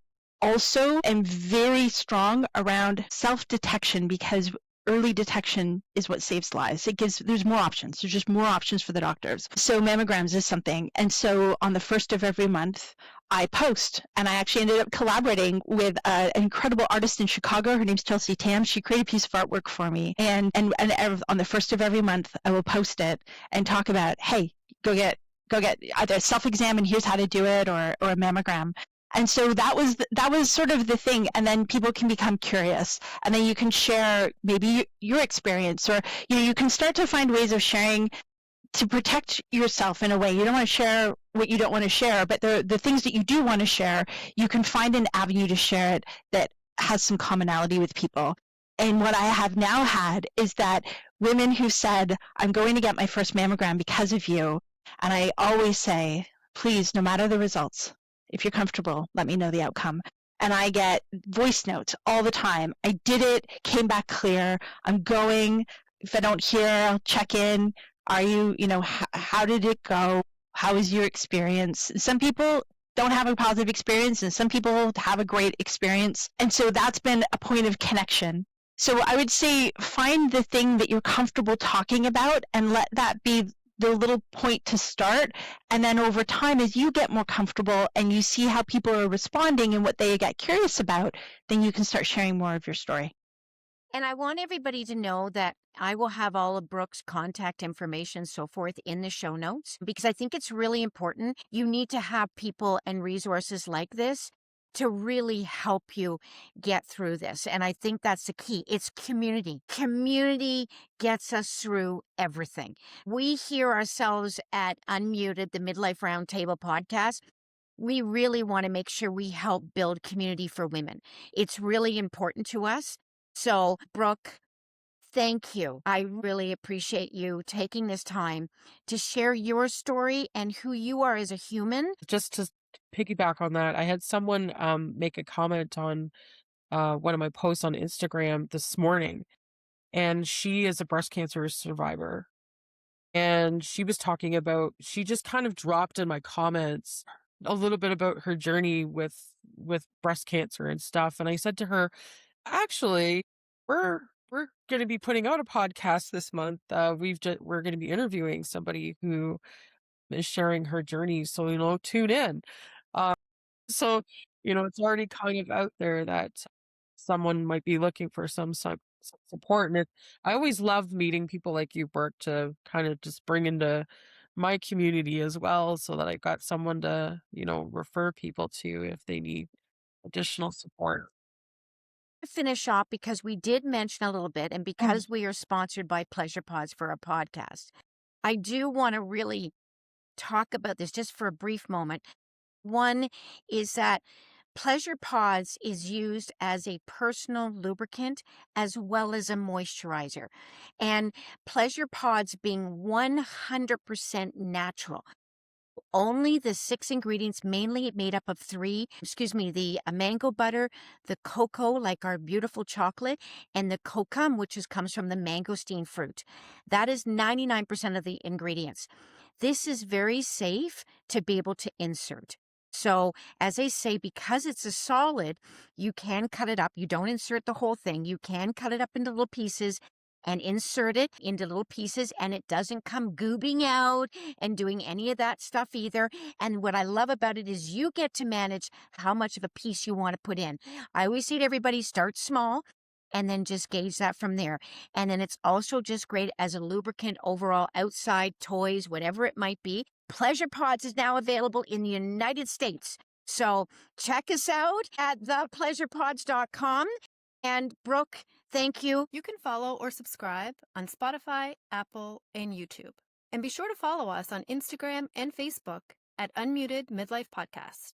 also am very strong around self-detection because early detection is what saves lives. There's more options. There's just more options for the doctors. So mammograms is something. And so on the first of every month, I post, and I actually ended up collaborating with an incredible artist in Chicago. Her name's Chelsea Tam. She created a piece of artwork for me. And on the first of every month, I will post it and talk about, hey, go get either a self-exam and here's how to do it, or a mammogram. And so that was sort of the thing. And then people can become curious, and then you can share maybe your experience, or you can start to find ways of sharing to protect yourself in a way. You don't want to share what you don't want to share, but the things that you do want to share, you can find an avenue to share it that has some commonality with people. And what I have now had is that women who said, I'm going to get my first mammogram because of you. And I always say, please, no matter the results, if you're comfortable, let me know the outcome. And I get voice notes all the time. I did it, came back clear. I'm going. If I don't hear, I'll check in. Are you, how did it go? How was your experience? Some people don't have a positive experience, and some people have a great experience. And so that's been a point of connection. So I would say find the thing that you're comfortable talking about and let that be the little point to start. And then over time, as you get more comfortable and you see how people are responding and what they get curious about, then you can start sharing more of your story. And I want everybody to know that I will have all of Brooke's contact information, so forth, in the show notes, because I think it's really important. You need to have people and resources like this to really help you get through this. And I think that's the key. It's community. Community gets us through everything. We hear ourselves at Unmuted, the Midlife Roundtable podcast. We really want to make sure we help build community for women. It's really important to us. So, Brooke, thank you. I really appreciate you taking this time to share your story and who you are as a human. Just to piggyback on that, I had someone make a comment on one of my posts on Instagram this morning, and she is a breast cancer survivor. And she was talking about, she just kind of dropped in my comments a little bit about her journey with breast cancer and stuff. And I said to her, actually, we're going to be putting out a podcast this month. We're going to be interviewing somebody who is sharing her journey. So, tune in. Uh, so, it's already kind of out there that someone might be looking for some support. And I always love meeting people like you, Brooke, to kind of just bring into my community as well, so that I've got someone to, refer people to if they need additional support. Finish off, because we did mention a little bit, and because we are sponsored by Pleasure Pods for our podcast, I do want to really talk about this just for a brief moment. One is that Pleasure Pods is used as a personal lubricant as well as a moisturizer. And Pleasure Pods being 100% natural. Only the 6 ingredients, mainly made up of the mango butter, the cocoa, like our beautiful chocolate, and the kokum, which comes from the mangosteen fruit. That is 99% of the ingredients. This is very safe to be able to insert. So, as I say, because it's a solid, you can cut it up. You don't insert the whole thing. You can cut it up into little pieces and insert it into little pieces, and it doesn't come goobing out and doing any of that stuff either. And what I love about it is you get to manage how much of a piece you want to put in. I always say to everybody, start small. and then just gauge that from there. And then it's also just great as a lubricant overall, outside, toys, whatever it might be. Pleasure Pods is now available in the United States. So check us out at thepleasurepods.com. And Brooke, thank you. You can follow or subscribe on Spotify, Apple, and YouTube. And be sure to follow us on Instagram and Facebook at Unmuted Midlife Podcast.